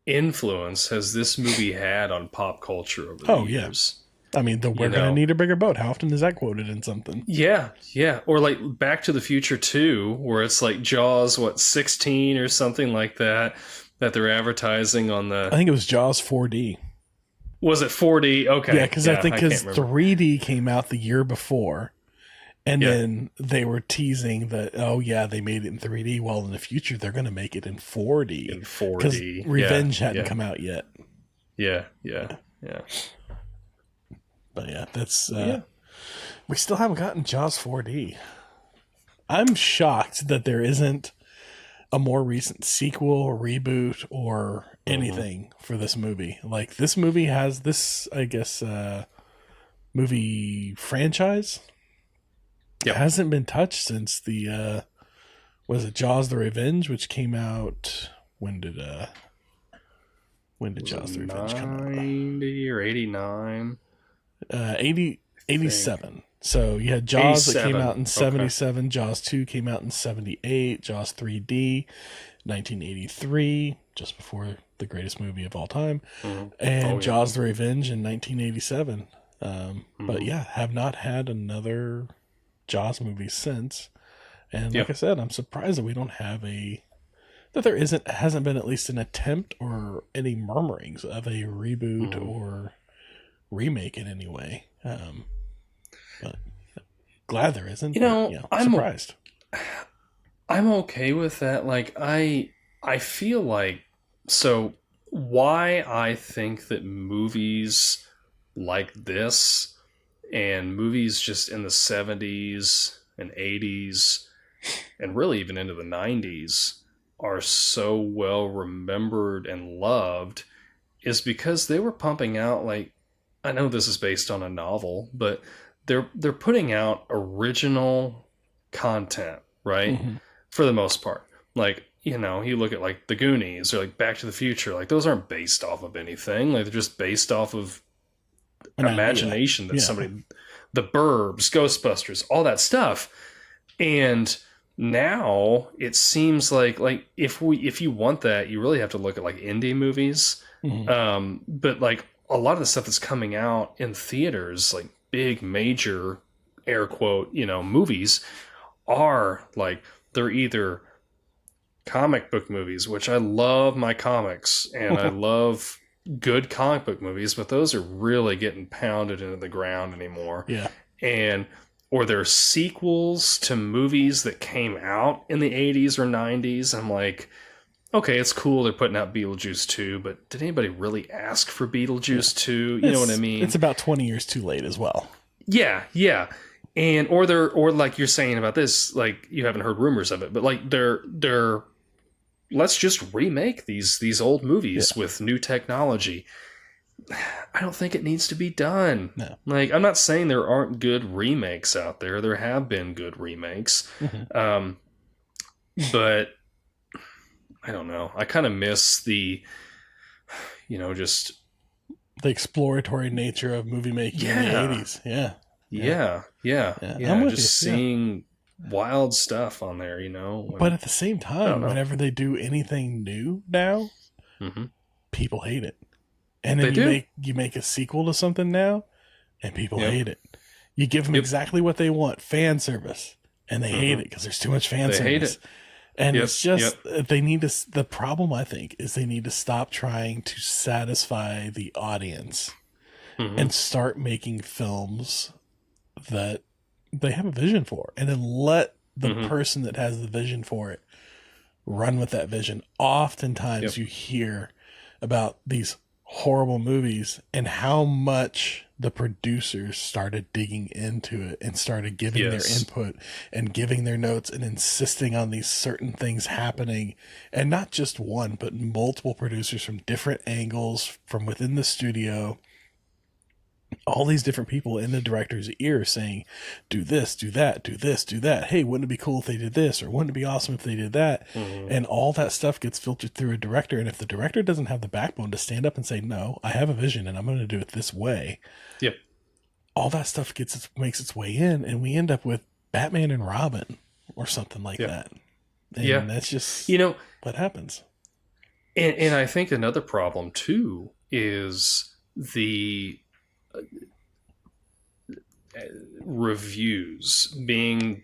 influence has this movie had on pop culture over the years? I mean, we're going to need a bigger boat. How often is that quoted in something? Yeah. Or like Back to the Future 2, where it's like Jaws, 16 or something like that they're advertising on the... I think it was Jaws 4D. Was it 4D? Okay. Yeah, because I think 3D came out the year before, and then they were teasing that, they made it in 3D. Well, in the future, they're going to make it in 4D. In 4D. Because Revenge hadn't come out yet. Yeah. But that's... we still haven't gotten Jaws 4D. I'm shocked that there isn't a more recent sequel or reboot or anything for this movie. Like, this movie has this, I guess, movie franchise. It hasn't been touched since the was it Jaws the Revenge, which came out when did Jaws the Revenge come out? 90 or 89? 87. So you had Jaws that came out in 77, Jaws 2 came out in 78, Jaws 3D 1983, just before the greatest movie of all time, and Jaws the Revenge in 1987. But have not had another Jaws movie since. And like I said, I'm surprised that we don't have hasn't been at least an attempt or any murmurings of a reboot or remake in any way. But glad there isn't. I'm surprised. I'm okay with that. Like I feel like, so why I think that movies like this and movies just in the 70s and 80s and really even into the 90s are so well remembered and loved is because they were pumping out, like, I know this is based on a novel, but they're putting out original content, right? Mm-hmm. For the most part. Like, you know, you look at like The Goonies or like Back to the Future, like those aren't based off of anything. Like they're just based off of imagination that somebody, The Burbs, Ghostbusters, all that stuff. And now it seems like if you want that, you really have to look at like indie movies. Mm-hmm. But like a lot of the stuff that's coming out in theaters, like big major air quote, you know, movies are like, they're either comic book movies, which I love my comics and I love good comic book movies, but those are really getting pounded into the ground anymore. Yeah. Or they're sequels to movies that came out in the 80s or 90s. I'm like, okay, it's cool they're putting out Beetlejuice 2, but did anybody really ask for Beetlejuice 2? You know what I mean? It's about 20 years too late as well. Yeah. And or like you're saying about this, like you haven't heard rumors of it, but like they're let's just remake these old movies with new technology. I don't think it needs to be done. No. Like, I'm not saying there aren't good remakes out there. There have been good remakes. Mm-hmm. But I don't know. I kind of miss the, you know, just the exploratory nature of movie making in the 80s. Yeah. I'm with just you. seeing wild stuff on there, you know. But at the same time, whenever they do anything new now, people hate it. And then you make a sequel to something now, and people hate it. You give them exactly what they want, fan service, and they hate it because there's too much fan service. Hate it. And it's just they need to. The problem, I think, is they need to stop trying to satisfy the audience and start making films that they have a vision for, and then let the person that has the vision for it run with that vision. Oftentimes, you hear about these horrible movies and how much the producers started digging into it and started giving their input and giving their notes and insisting on these certain things happening, and not just one but multiple producers from different angles from within the studio, all these different people in the director's ear saying, do this, do that, do this, do that. Hey, wouldn't it be cool if they did this? Or wouldn't it be awesome if they did that? And all that stuff gets filtered through a director. And if the director doesn't have the backbone to stand up and say, no, I have a vision and I'm going to do it this way. Yep. All that stuff makes its way in, and we end up with Batman and Robin or something like that. And that's just, you know, what happens. And I think another problem too is the reviews being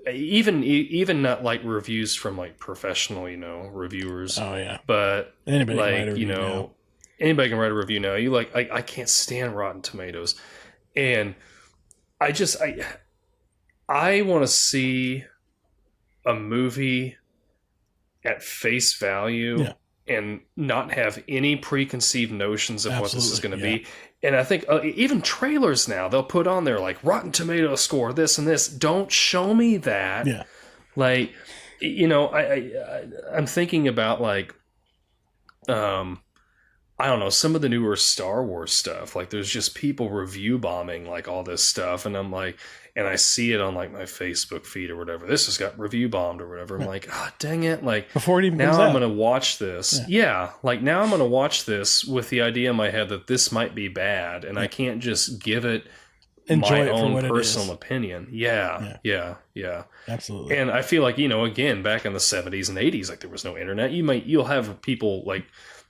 even not like reviews from like professional, you know, reviewers. Oh yeah. But anybody like, can write a review now. Anybody can write a review now. You like, I can't stand Rotten Tomatoes, and I want to see a movie at face value and not have any preconceived notions of what this is going to be. And I think even trailers now, they'll put on there like Rotten Tomato score, this and this. Don't show me that. Yeah. Like, you know, I'm thinking about like, I don't know, some of the newer Star Wars stuff. Like there's just people review bombing like all this stuff. And I'm like, and I see it on like my Facebook feed or whatever. This has got review bombed or whatever. I'm like, oh, dang it. Like before it even now comes I'm out. going to watch this. Yeah. Like now I'm going to watch this with the idea in my head that this might be bad. And I can't just give it my own personal opinion. Yeah. Absolutely. And I feel like, you know, again, back in the 70s and 80s, like there was no internet. You'll have people like,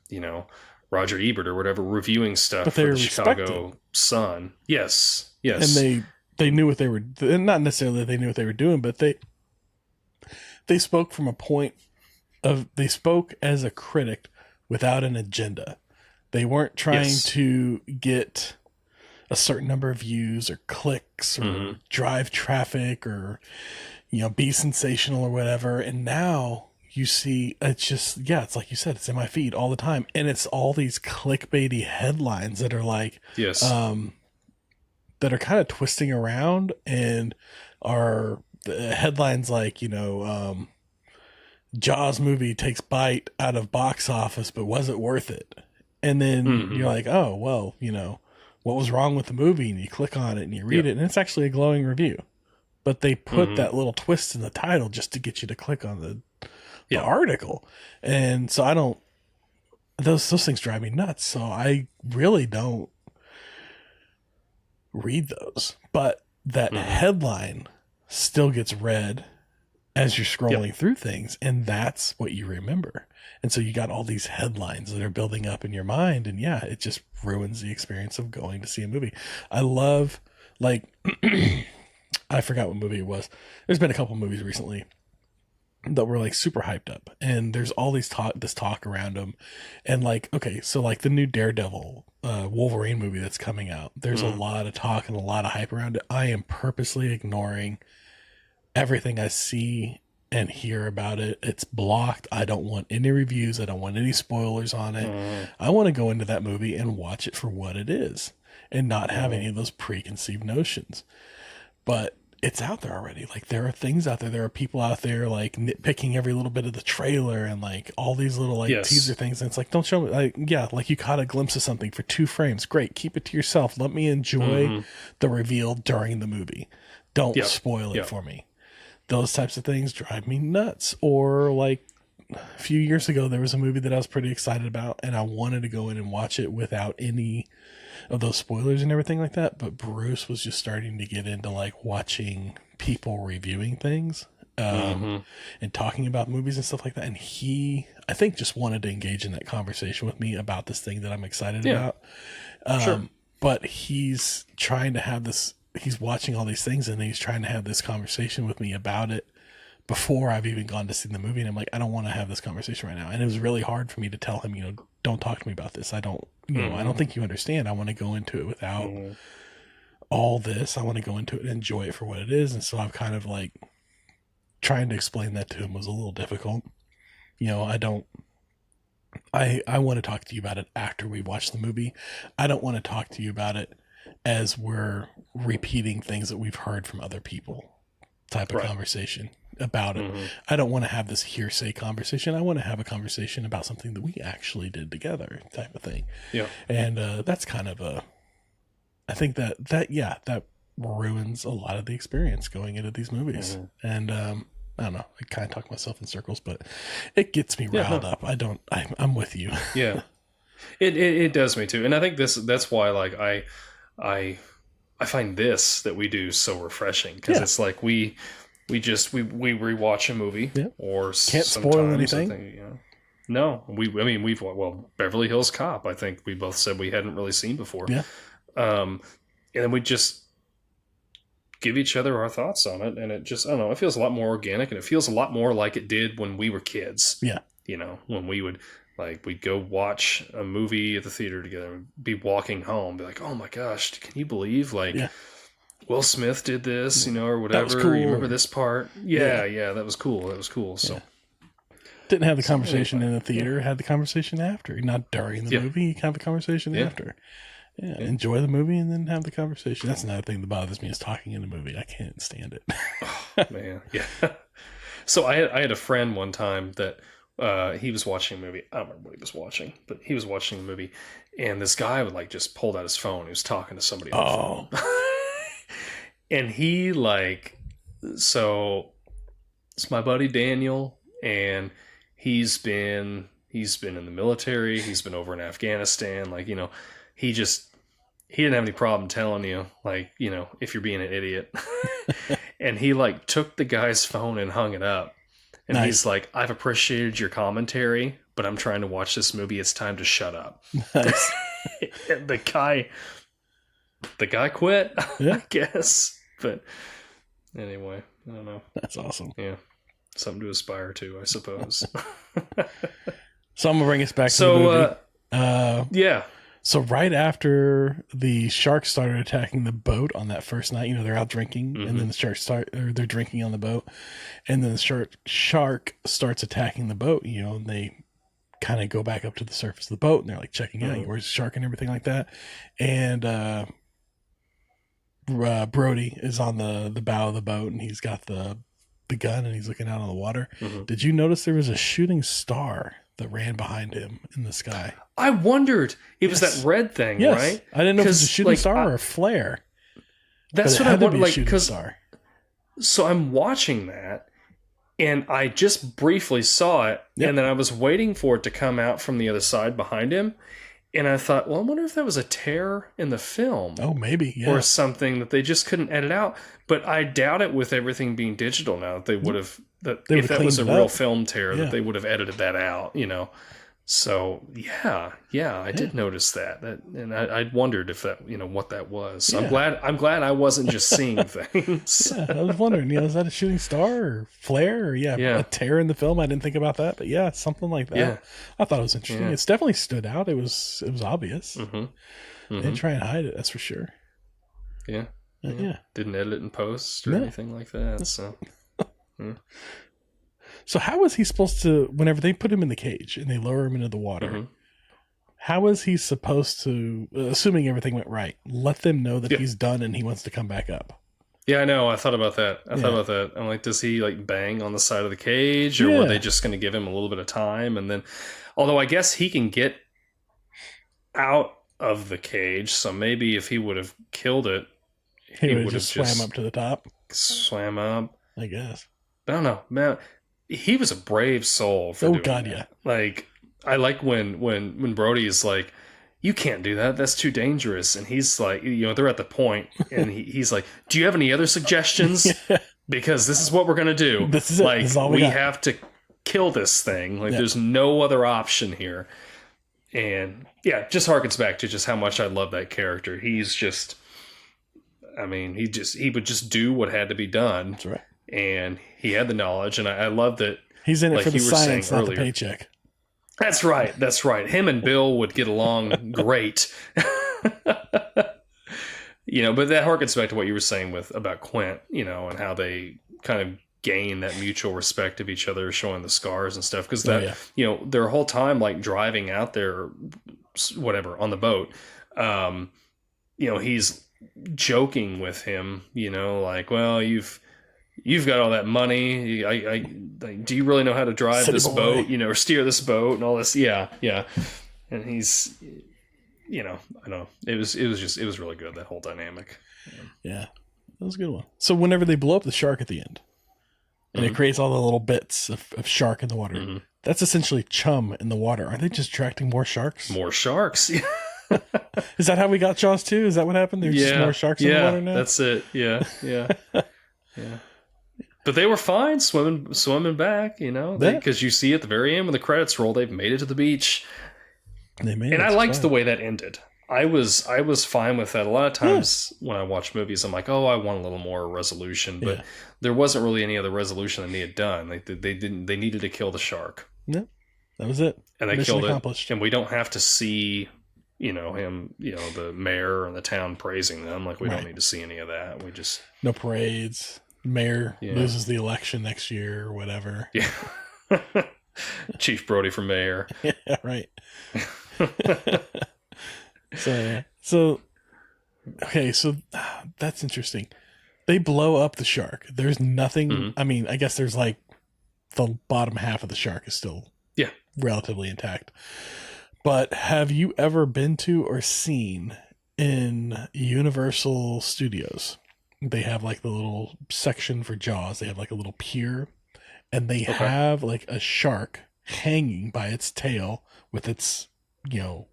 you know, Roger Ebert or whatever reviewing stuff for the Chicago Sun. Yes. And they knew what they were, not necessarily they knew what they were doing, but they spoke from a point of, they spoke as a critic without an agenda. They weren't trying to get a certain number of views or clicks or drive traffic or, you know, be sensational or whatever. And now you see, it's just, it's like you said, it's in my feed all the time. And it's all these clickbaity headlines that are like, that are kind of twisting around and are the headlines like, Jaws movie takes bite out of box office, but wasn't worth it. And then you're like, oh, well, what was wrong with the movie? And you click on it and you read it, and it's actually a glowing review. But they put that little twist in the title just to get you to click on the article. And so those things drive me nuts. So I really don't read those. But that headline still gets read as you're scrolling through things, and that's what you remember. And so you got all these headlines that are building up in your mind, and it just ruins the experience of going to see a movie. I love, like, I forgot what movie it was. There's been a couple movies recently that were like super hyped up, and there's all this talk around them, and like, okay, so like the new Daredevil Wolverine movie that's coming out, there's a lot of talk and a lot of hype around it. I am purposely ignoring everything I see and hear about it. It's blocked. I don't want any reviews. I don't want any spoilers on it. I want to go into that movie and watch it for what it is and not have any of those preconceived notions. But it's out there already. Like, there are things out there. There are people out there like nitpicking every little bit of the trailer and like all these little like teaser things. And it's like, don't show me. Like, like you caught a glimpse of something for 2 frames. Great. Keep it to yourself. Let me enjoy the reveal during the movie. Don't spoil it for me. Those types of things drive me nuts. Or like a few years ago, there was a movie that I was pretty excited about, and I wanted to go in and watch it without any of those spoilers and everything like that. But Bruce was just starting to get into like watching people reviewing things and talking about movies and stuff like that. And he, I think, just wanted to engage in that conversation with me about this thing that I'm excited about. But he's trying to have this, he's watching all these things, and he's trying to have this conversation with me about it before I've even gone to see the movie. And I'm like, I don't want to have this conversation right now. And it was really hard for me to tell him, don't talk to me about this. I don't, I don't think you understand. I want to go into it without all this. I want to go into it and enjoy it for what it is. And so I've kind of like trying to explain that to him was a little difficult. I want to talk to you about it after we watch the movie. I don't want to talk to you about it as we're repeating things that we've heard from other people type of conversation about it. I don't want to have this hearsay conversation. I want to have a conversation about something that we actually did together type of thing. And that's kind of I think that ruins a lot of the experience going into these movies. And I don't know, I kind of talk myself in circles, but it gets me riled up. I'm with you. It does me too. And I think that's why like I find this that we do so refreshing, because it's like we rewatch a movie or can't spoil anything. No, we've Beverly Hills Cop, I think we both said we hadn't really seen before. And then we just give each other our thoughts on it, and it just, I don't know, it feels a lot more organic, and it feels a lot more like it did when we were kids. When we would, like, we'd go watch a movie at the theater together, be walking home, be like, oh my gosh, can you believe, like, Will Smith did this, or whatever. That was cool. You remember this part? Yeah, that was cool. So didn't have the conversation in the theater, had the conversation after. Not during the movie, you have the conversation after. Enjoy the movie and then have the conversation. That's another thing that bothers me, is talking in the movie. I can't stand it. Oh, man, So I had a friend one time that he was watching a movie. I don't remember what he was watching, but he was watching a movie, and this guy would like just pulled out his phone. He was talking to somebody on the phone. And he so it's my buddy Daniel, and he's been in the military. He's been over in Afghanistan. Like, he didn't have any problem telling you, like, if you're being an idiot. And he like took the guy's phone and hung it up. And he's like, I've appreciated your commentary, but I'm trying to watch this movie. It's time to shut up. Nice. And the guy quit, I guess. But anyway, I don't know. That's awesome. Yeah. Something to aspire to, I suppose. So I'm going to bring us back to the movie. So right after the sharks started attacking the boat on that first night, they're out drinking, and then the sharks they're drinking on the boat, and then the shark starts attacking the boat, and they kind of go back up to the surface of the boat, and they're like checking out, where's the shark and everything like that. And Brody is on the bow of the boat, and he's got the gun, and he's looking out on the water. Mm-hmm. Did you notice there was a shooting star that ran behind him in the sky? I wondered. It was that red thing, Yes. right? I didn't know if it was a shooting like, star or a flare. That's But what I it had to wondered. be a Like, shooting because star. so I'm watching that, and I just briefly saw it, Yep. and then I was waiting for it to come out from the other side behind him, and I thought, well, I wonder if that was a tear in the film. Oh, maybe, yeah. Or something that they just couldn't edit out. But I doubt it with everything being digital now that they would have, that They if would've that was a cleaned it real up. film tear, Yeah. that they would have edited that out, you know. So I did notice that, and I wondered if that, you know, what that was. So Yeah. I'm glad I wasn't just seeing things. Yeah, I was wondering, is that a shooting star or flare or a tear in the film? I didn't think about that, but yeah, something like that. Yeah. I thought it was interesting. Yeah. It's definitely stood out. It was obvious. Mm-hmm. They didn't try and hide it, that's for sure. Yeah. Yeah. Didn't edit it in post or No. anything like that. So So how is he supposed to, whenever they put him in the cage and they lower him into the water, Mhm. how is he supposed to, assuming everything went right, let them know that Yeah. he's done and he wants to come back up? yeah, I know. I thought about that. I'm like, does he like bang on the side of the cage, or were Yeah. they just going to give him a little bit of time? And then, although I guess he can get out of the cage, so maybe if he would have killed it, He would have would've just swam up to the top, swam up. I guess. I don't know, man. He was a brave soul. For Oh, doing God, that. yeah. Like, I like when Brody is like, you can't do that. That's too dangerous. And he's like, you know, they're at the point, and he's like, do you have any other suggestions? Yeah. Because this is what we're gonna do. This is it. Like, This is all we got. have to kill this thing. Like, Yeah. there's no other option here. And yeah, it just harkens back to just how much I love that character. He's just, I mean, he would just do what had to be done, That's right. and he had the knowledge. And I love that. He's in it Like for the you were saying science, not earlier. the paycheck. That's right. That's right. Him and Bill would get along great. You know, but that harkens back to what you were saying about Quint, you know, and how they kind of gain that mutual respect of each other, showing the scars and stuff. Because that, yeah. you know, their whole time, like driving out there, whatever, on the boat, you know, he's joking with him, you know, like, well, you've got all that money. Do you really know how to drive City this boy. boat, you know, or steer this boat and all this? Yeah. And he's, you know, I don't know. It was really good, that whole dynamic. Yeah, that was a good one. So whenever they blow up the shark at the end, and it creates all the little bits of shark in the water, that's essentially chum in the water. Aren't they just attracting more sharks? More sharks. Is that how we got Jaws 2? Is that what happened? There's just more sharks in the water now? That's it. Yeah. But they were fine swimming back, you know, Yeah. because you see at the very end when the credits roll, they've made it to the beach. They made And it. I It's liked fine. the way that ended. I was fine with that. A lot of times when I watch movies, I'm like, oh, I want a little more resolution, but there wasn't really any other resolution that needed done. They needed to kill the shark, Yeah, that was it. and they Mission killed accomplished. it. And we don't have to see, you know, him, you know, the mayor and the town praising them. Like, we Right. don't need to see any of that. We just No parades. Mayor Yeah. loses the election next year or whatever. yeah. Chief Brody for mayor. Yeah, right. So okay, so that's interesting. They blow up the shark. There's nothing. Mhm. I mean, I guess there's like the bottom half of the shark is still relatively intact. But have you ever been to or seen in Universal Studios? They have like the little section for Jaws. They have like a little pier, and they have like a shark hanging by its tail with its, you know,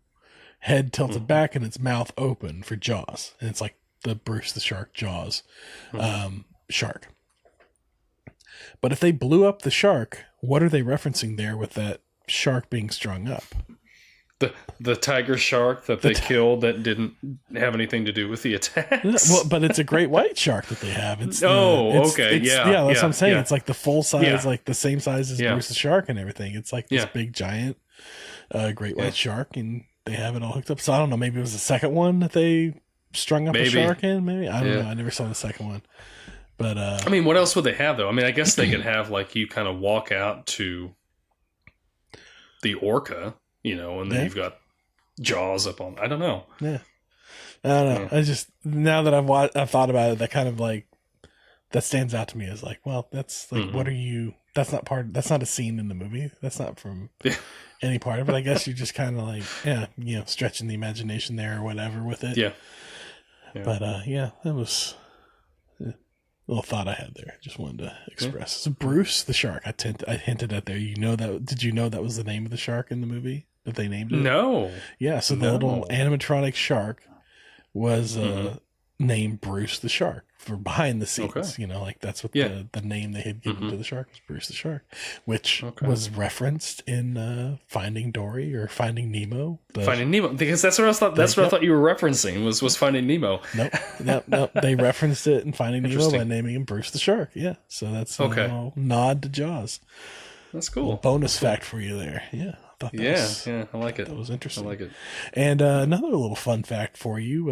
head tilted back and its mouth open for Jaws. And it's like the Bruce the Shark Jaws shark. But if they blew up the shark, what are they referencing there with that shark being strung up? The tiger shark that they killed that didn't have anything to do with the attacks. Well, but it's a great white shark that they have. It's okay. It's, Yeah, that's what I'm saying. yeah. It's like the full size, like the same size as Yeah. Bruce the Shark and everything. It's like this Yeah. big giant great white shark, and they have it all hooked up. So I don't know, maybe it was the second one that they strung up a Maybe. shark in, maybe. I don't Yeah. know. I never saw the second one. But I mean, what else would they have though? I mean, I guess they could have like you kind of walk out to the orca, you know, and then Yeah. you've got Jaws up on. I don't know. yeah. I don't know. Yeah. I just, now that I've thought about it, that kind of like, that stands out to me as like, well, that's like, what are you, that's not a scene in the movie. That's not from any part of it. I guess you're just kind of like, stretching the imagination there or whatever with it. Yeah. But that was a little thought I had there. Just wanted to express. So Bruce the shark, I hinted at there. Did you know that was the name of the shark in the movie that they named it? No. Yeah, so the little animatronic shark was named Bruce the shark for behind the scenes. Okay. Like that's what the name they had given to the shark was Bruce the shark, which was referenced in Finding Dory or Finding Nemo. Finding Nemo, because that's what I thought. That's what I thought you were referencing was Finding Nemo. Nope. They referenced it in Finding Nemo by naming him Bruce the shark. Yeah, so that's a little nod to Jaws. That's cool. Bonus fact for you there. Yeah. I I like it. That was interesting. I like it. And another little fun fact for you,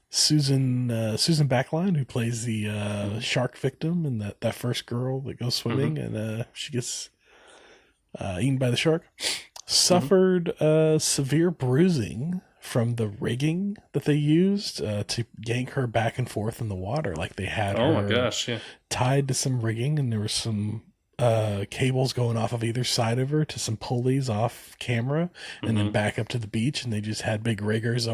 Susan Backline, who plays the shark victim and that first girl that goes swimming and she gets eaten by the shark, suffered severe bruising from the rigging that they used to yank her back and forth in the water. Like they had her tied to some rigging, and there was some cables going off of either side of her to some pulleys off camera and then back up to the beach, and they just had big riggers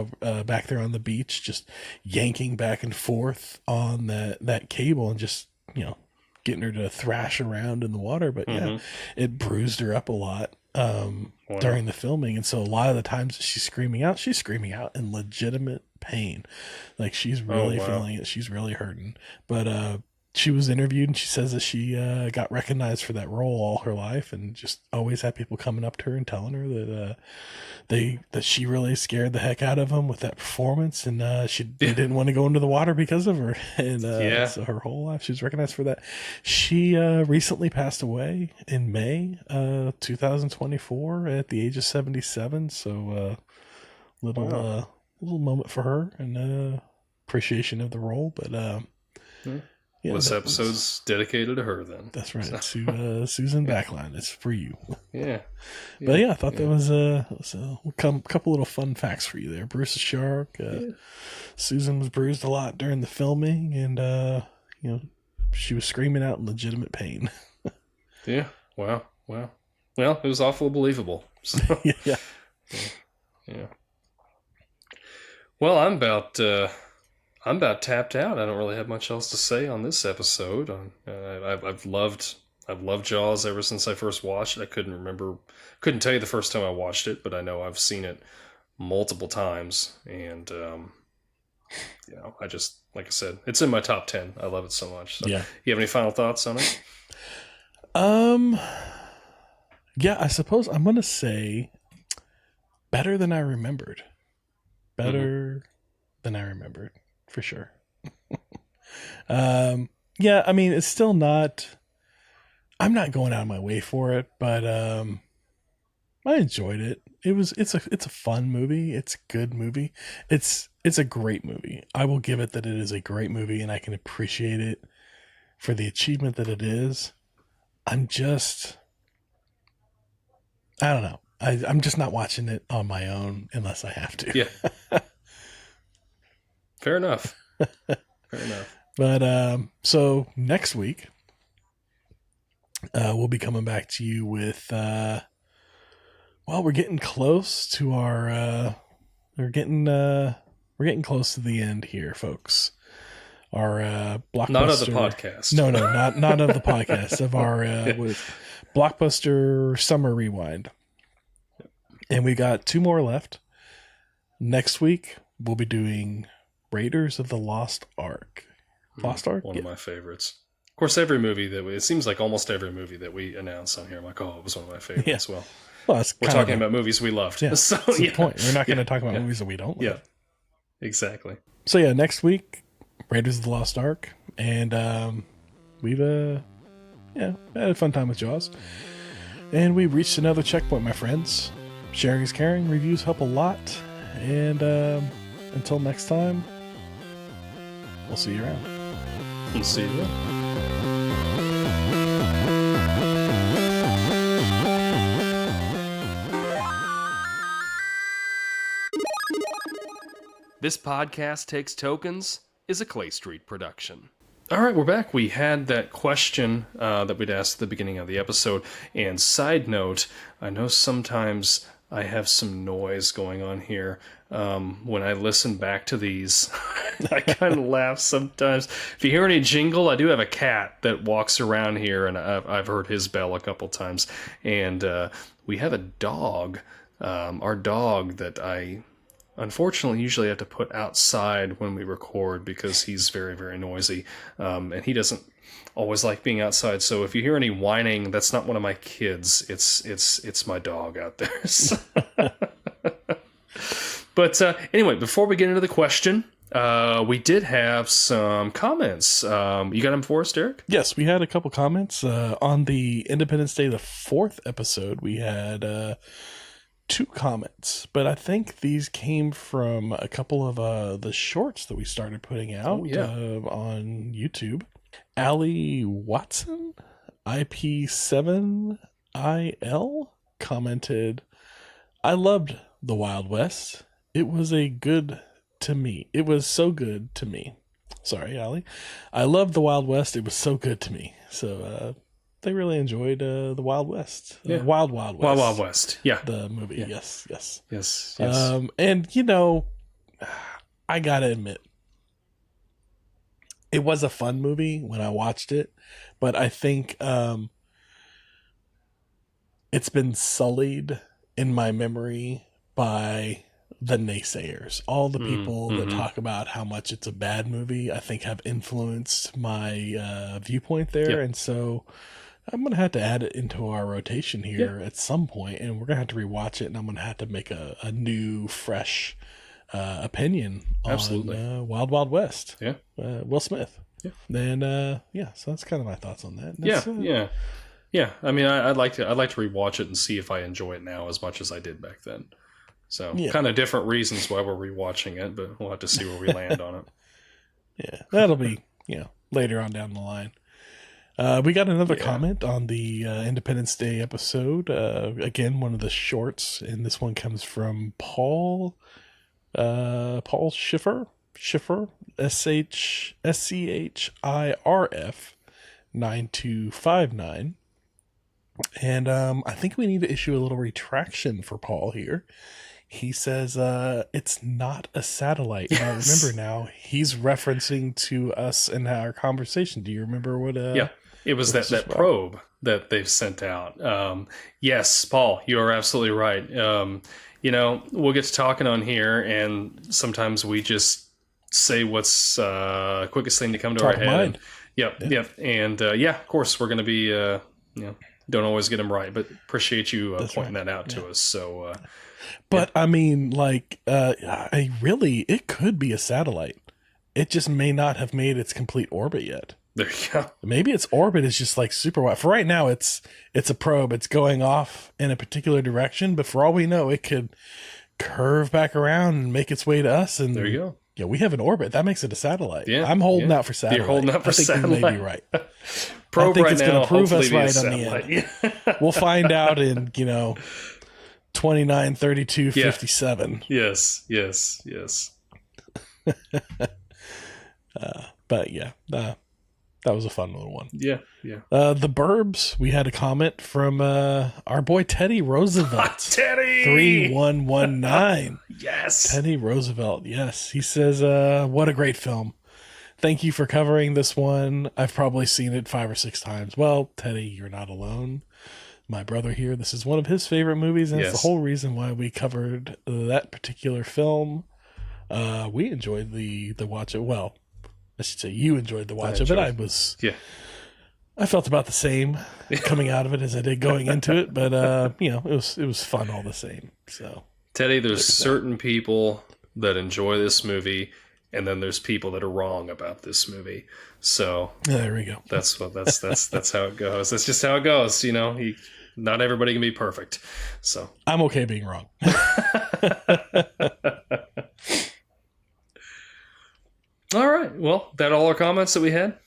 back there on the beach just yanking back and forth on that cable and just getting her to thrash around in the water. But it bruised her up a lot during the filming, and so a lot of the times she's screaming out in legitimate pain, like she's really feeling it, she's really hurting. But she was interviewed, and she says that she got recognized for that role all her life, and just always had people coming up to her and telling her that that she really scared the heck out of them with that performance, and they didn't want to go into the water because of her. And so her whole life she was recognized for that. She recently passed away in May 2024 at the age of 77. So little moment for her and appreciation of the role, but. This episode's dedicated to her then. That's right. To Susan Backline. It's for you. Yeah. But I thought that was a couple little fun facts for you there. Bruce the shark. Susan was bruised a lot during the filming, and she was screaming out in legitimate pain. Yeah. Wow. Well, it was awfully believable. So. Yeah. Well, I'm about tapped out. I don't really have much else to say on this episode. I've loved Jaws ever since I first watched it. I couldn't tell you the first time I watched it, but I know I've seen it multiple times. And, I just, like I said, it's in my top 10. I love it so much. So, you have any final thoughts on it? I suppose I'm going to say better than I remembered. Than I remembered. For sure. It's still not, I'm not going out of my way for it, but I enjoyed it. It's a fun movie. It's a good movie. It's a great movie. I will give it that it is a great movie, and I can appreciate it for the achievement that it is. I don't know. I'm just not watching it on my own unless I have to. Yeah. Fair enough. But so next week, we'll be coming back to you with. We're getting close to our. We're getting close to the end here, folks. Our Blockbuster. Not of the podcast. No, not of the podcast. Of our Blockbuster Summer Rewind. And we got 2 more left. Next week, we'll be doing Raiders of the Lost Ark. Lost Ark? One of my favorites. Of course, it seems like almost every movie that we announce on here, I'm like, it was one of my favorites as well. We're talking about movies we loved. Yeah, so, that's the point. We're not going to talk about movies that we don't love. Yeah, exactly. So, next week, Raiders of the Lost Ark. And we've had a fun time with Jaws. And we reached another checkpoint, my friends. Sharing is caring. Reviews help a lot. And until next time, we'll see you around. We'll see you then. This Podcast Takes Tokens is a Clay Street production. All right, we're back. We had that question that we'd asked at the beginning of the episode. And side note, I know sometimes I have some noise going on here. When I listen back to these, I kind of laugh sometimes. If you hear any jingle, I do have a cat that walks around here, and I've heard his bell a couple times. And we have a dog, our dog that I unfortunately usually have to put outside when we record because he's very, very noisy. And he doesn't always like being outside. So if you hear any whining, that's not one of my kids. It's my dog out there. So. But anyway, before we get into the question, we did have some comments. You got them for us, Derek? Yes, we had a couple comments. On the Independence Day, the 4th episode, we had 2 comments. But I think these came from a couple of the shorts that we started putting out on YouTube. Allie Watson, IP7IL, commented, "I loved The Wild West. It was so good to me. Sorry, Allie. I loved The Wild West. It was so good to me." So they really enjoyed The Wild West. Wild West. Wild Wild West. Yeah. The movie. Yeah. Yes. And, I got to admit, it was a fun movie when I watched it, but I think it's been sullied in my memory by the naysayers. All the people that talk about how much it's a bad movie, I think have influenced my viewpoint there. Yep. And so I'm going to have to add it into our rotation here at some point, and we're going to have to rewatch it, and I'm going to have to make a new, fresh opinion on Wild Wild West. Yeah. Will Smith. Yeah. And so that's kind of my thoughts on that. Yeah. I mean, I'd like to rewatch it and see if I enjoy it now as much as I did back then. So kind of different reasons why we're rewatching it, but we'll have to see where we land on it. Yeah, that'll be later on down the line. We got another comment on the Independence Day episode. Again, one of the shorts, and this one comes from Paul Schiffer, SCHIRF 9259. And I think we need to issue a little retraction for Paul here. He says it's not a satellite. Yes. Now, remember now, he's referencing to us in our conversation. Do you remember what? It was that probe that they've sent out. Yes, Paul, you are absolutely right. We'll get to talking on here, and sometimes we just say what's quickest thing to come to our head. Yep. And of course, we're going to be, don't always get them right, but appreciate you pointing that out to us. So, but I mean, it could be a satellite. It just may not have made its complete orbit yet. There you go. Maybe its orbit is just like super wide. For right now, it's a probe. It's going off in a particular direction, but for all we know, it could curve back around and make its way to us. And there you go. Yeah, we have an orbit. That makes it a satellite. Yeah, I'm holding out for satellite. You're holding out for satellite. You may be right. Probe I think right it's going to prove us right on satellite. the end. We'll find out in 29, 32, 57. Yes. But that was a fun little one. Yeah. The Burbs, we had a comment from our boy Teddy Roosevelt. Teddy! 3119. Yes. Teddy Roosevelt, yes. He says, what a great film. Thank you for covering this one. I've probably seen it 5 or 6 times. Well, Teddy, you're not alone. My brother here, this is one of his favorite movies, and it's the whole reason why we covered that particular film. We enjoyed the watch of well, I should say you enjoyed the watch of it. I felt about the same coming out of it as I did going into it, but it was fun all the same. So Teddy, there's certain people that enjoy this movie, and then there's people that are wrong about this movie. So there we go. That's how it goes. That's just how it goes. Not everybody can be perfect. So I'm okay being wrong. All right. Well, that all our comments that we had?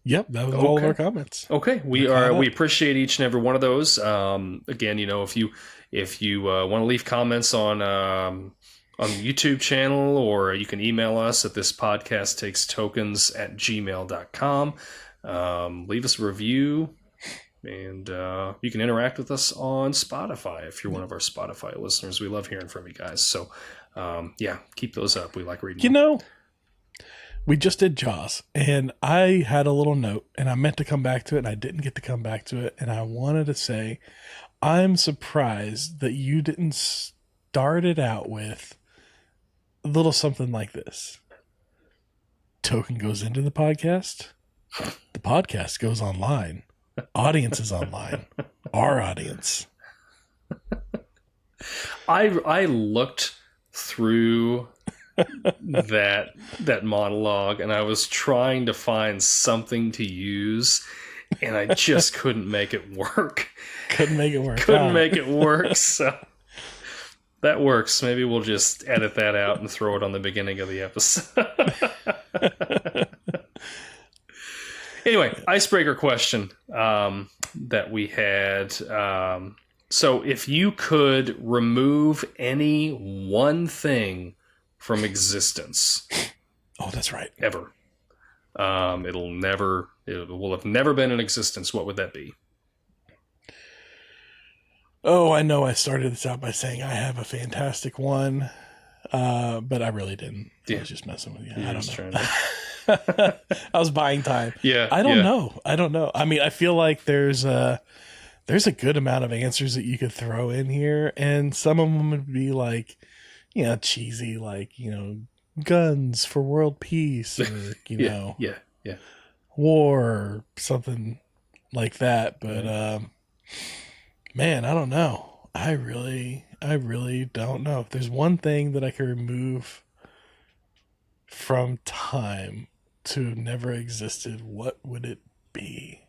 Yep, that was all of our comments. Okay, we appreciate each and every one of those. Again, if you want to leave comments on on the YouTube channel, or you can email us at thispodcasttakestokens@gmail.com. Leave us a review, and you can interact with us on Spotify if you're one of our Spotify listeners. We love hearing from you guys. So, keep those up. We like reading them. We just did Jaws, and I had a little note, and I meant to come back to it, and I didn't get to come back to it, and I wanted to say, I'm surprised that you didn't start it out with a little something like this. Token goes into the podcast goes online. Audience is online. Our audience. I looked through that monologue, and I was trying to find something to use, and I just couldn't make it work. Couldn't make it work. So that works. Maybe we'll just edit that out and throw it on the beginning of the episode. Anyway, icebreaker question that we had. So if you could remove any one thing from existence. Oh, that's right. Ever. It will have never been in existence. What would that be? Oh, I know I started this out by saying I have a fantastic one, but I really didn't. I was just messing with you. I don't know. I was buying time. Yeah. I don't know. I mean, I feel like there's a good amount of answers that you could throw in here, and some of them would be like, cheesy, like, guns for world peace, or, war, or something like that. But, man, I don't know. I really don't know. If there's one thing that I could remove from time to never existed, what would it be?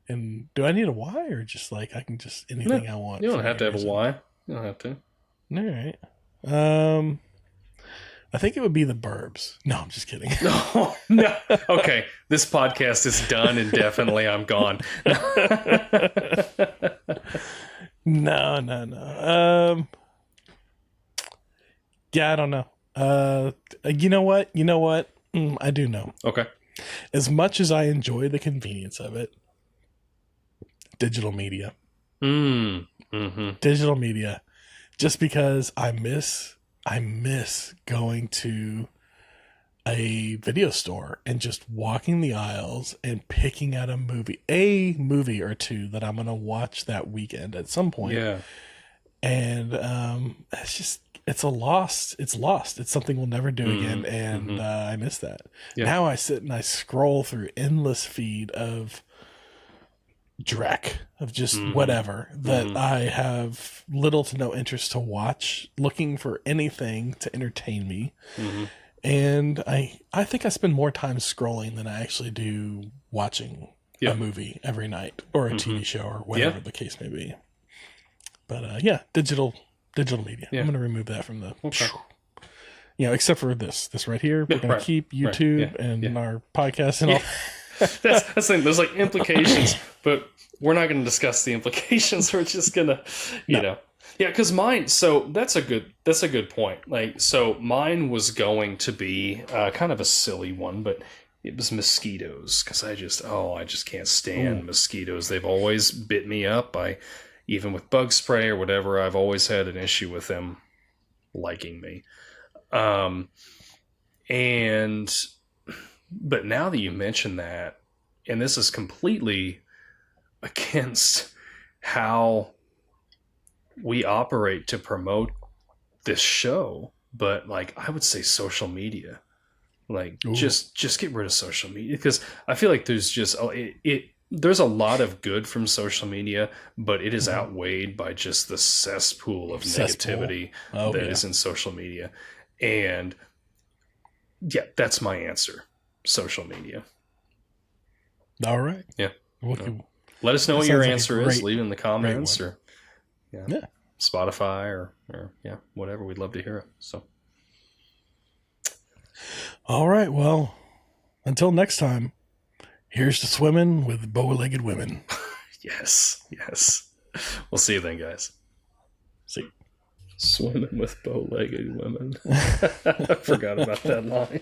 And do I need a why, or just like I can just anything I want? You don't have to have a why. You don't have to. All right. I think it would be the Burbs. No, I'm just kidding. No. Okay, this podcast is done indefinitely. I'm gone. No. Yeah, I don't know. You know what? I do know. Okay. As much as I enjoy the convenience of it, digital media. Mm-hmm. Digital media. Just because I miss going to a video store and just walking the aisles and picking out a movie or two that I'm going to watch that weekend at some point. Yeah. And it's lost. It's something we'll never do again. And I miss that. Yeah. Now I sit and I scroll through endless feed of dreck, of just whatever that I have little to no interest to watch, looking for anything to entertain me. And I think I spend more time scrolling than I actually do watching a movie every night, or a TV show, or whatever the case may be. But digital media. I'm going to remove that from the except for this right here. We're going to keep YouTube and our podcast and all. That's the thing. There's like implications, but we're not going to discuss the implications. We're just going to, because mine. So that's a good point. Like, so mine was going to be kind of a silly one, but it was mosquitoes, because I just can't stand mosquitoes. They've always bit me up. Even with bug spray or whatever, I've always had an issue with them liking me. But now that you mention that, and this is completely against how we operate to promote this show, but like I would say social media, like just get rid of social media, because I feel like there's just there's a lot of good from social media, but it is outweighed by just the cesspool of negativity that is in social media. And that's my answer. Social media. All right. Yeah. Let us know what your answer is. Leave it in the comments, or Spotify or whatever. We'd love to hear it. So. All right. Well, until next time, here's to swimming with bow-legged women. Yes. We'll see you then, guys. See you. Swimming with bow-legged women. I forgot about that line.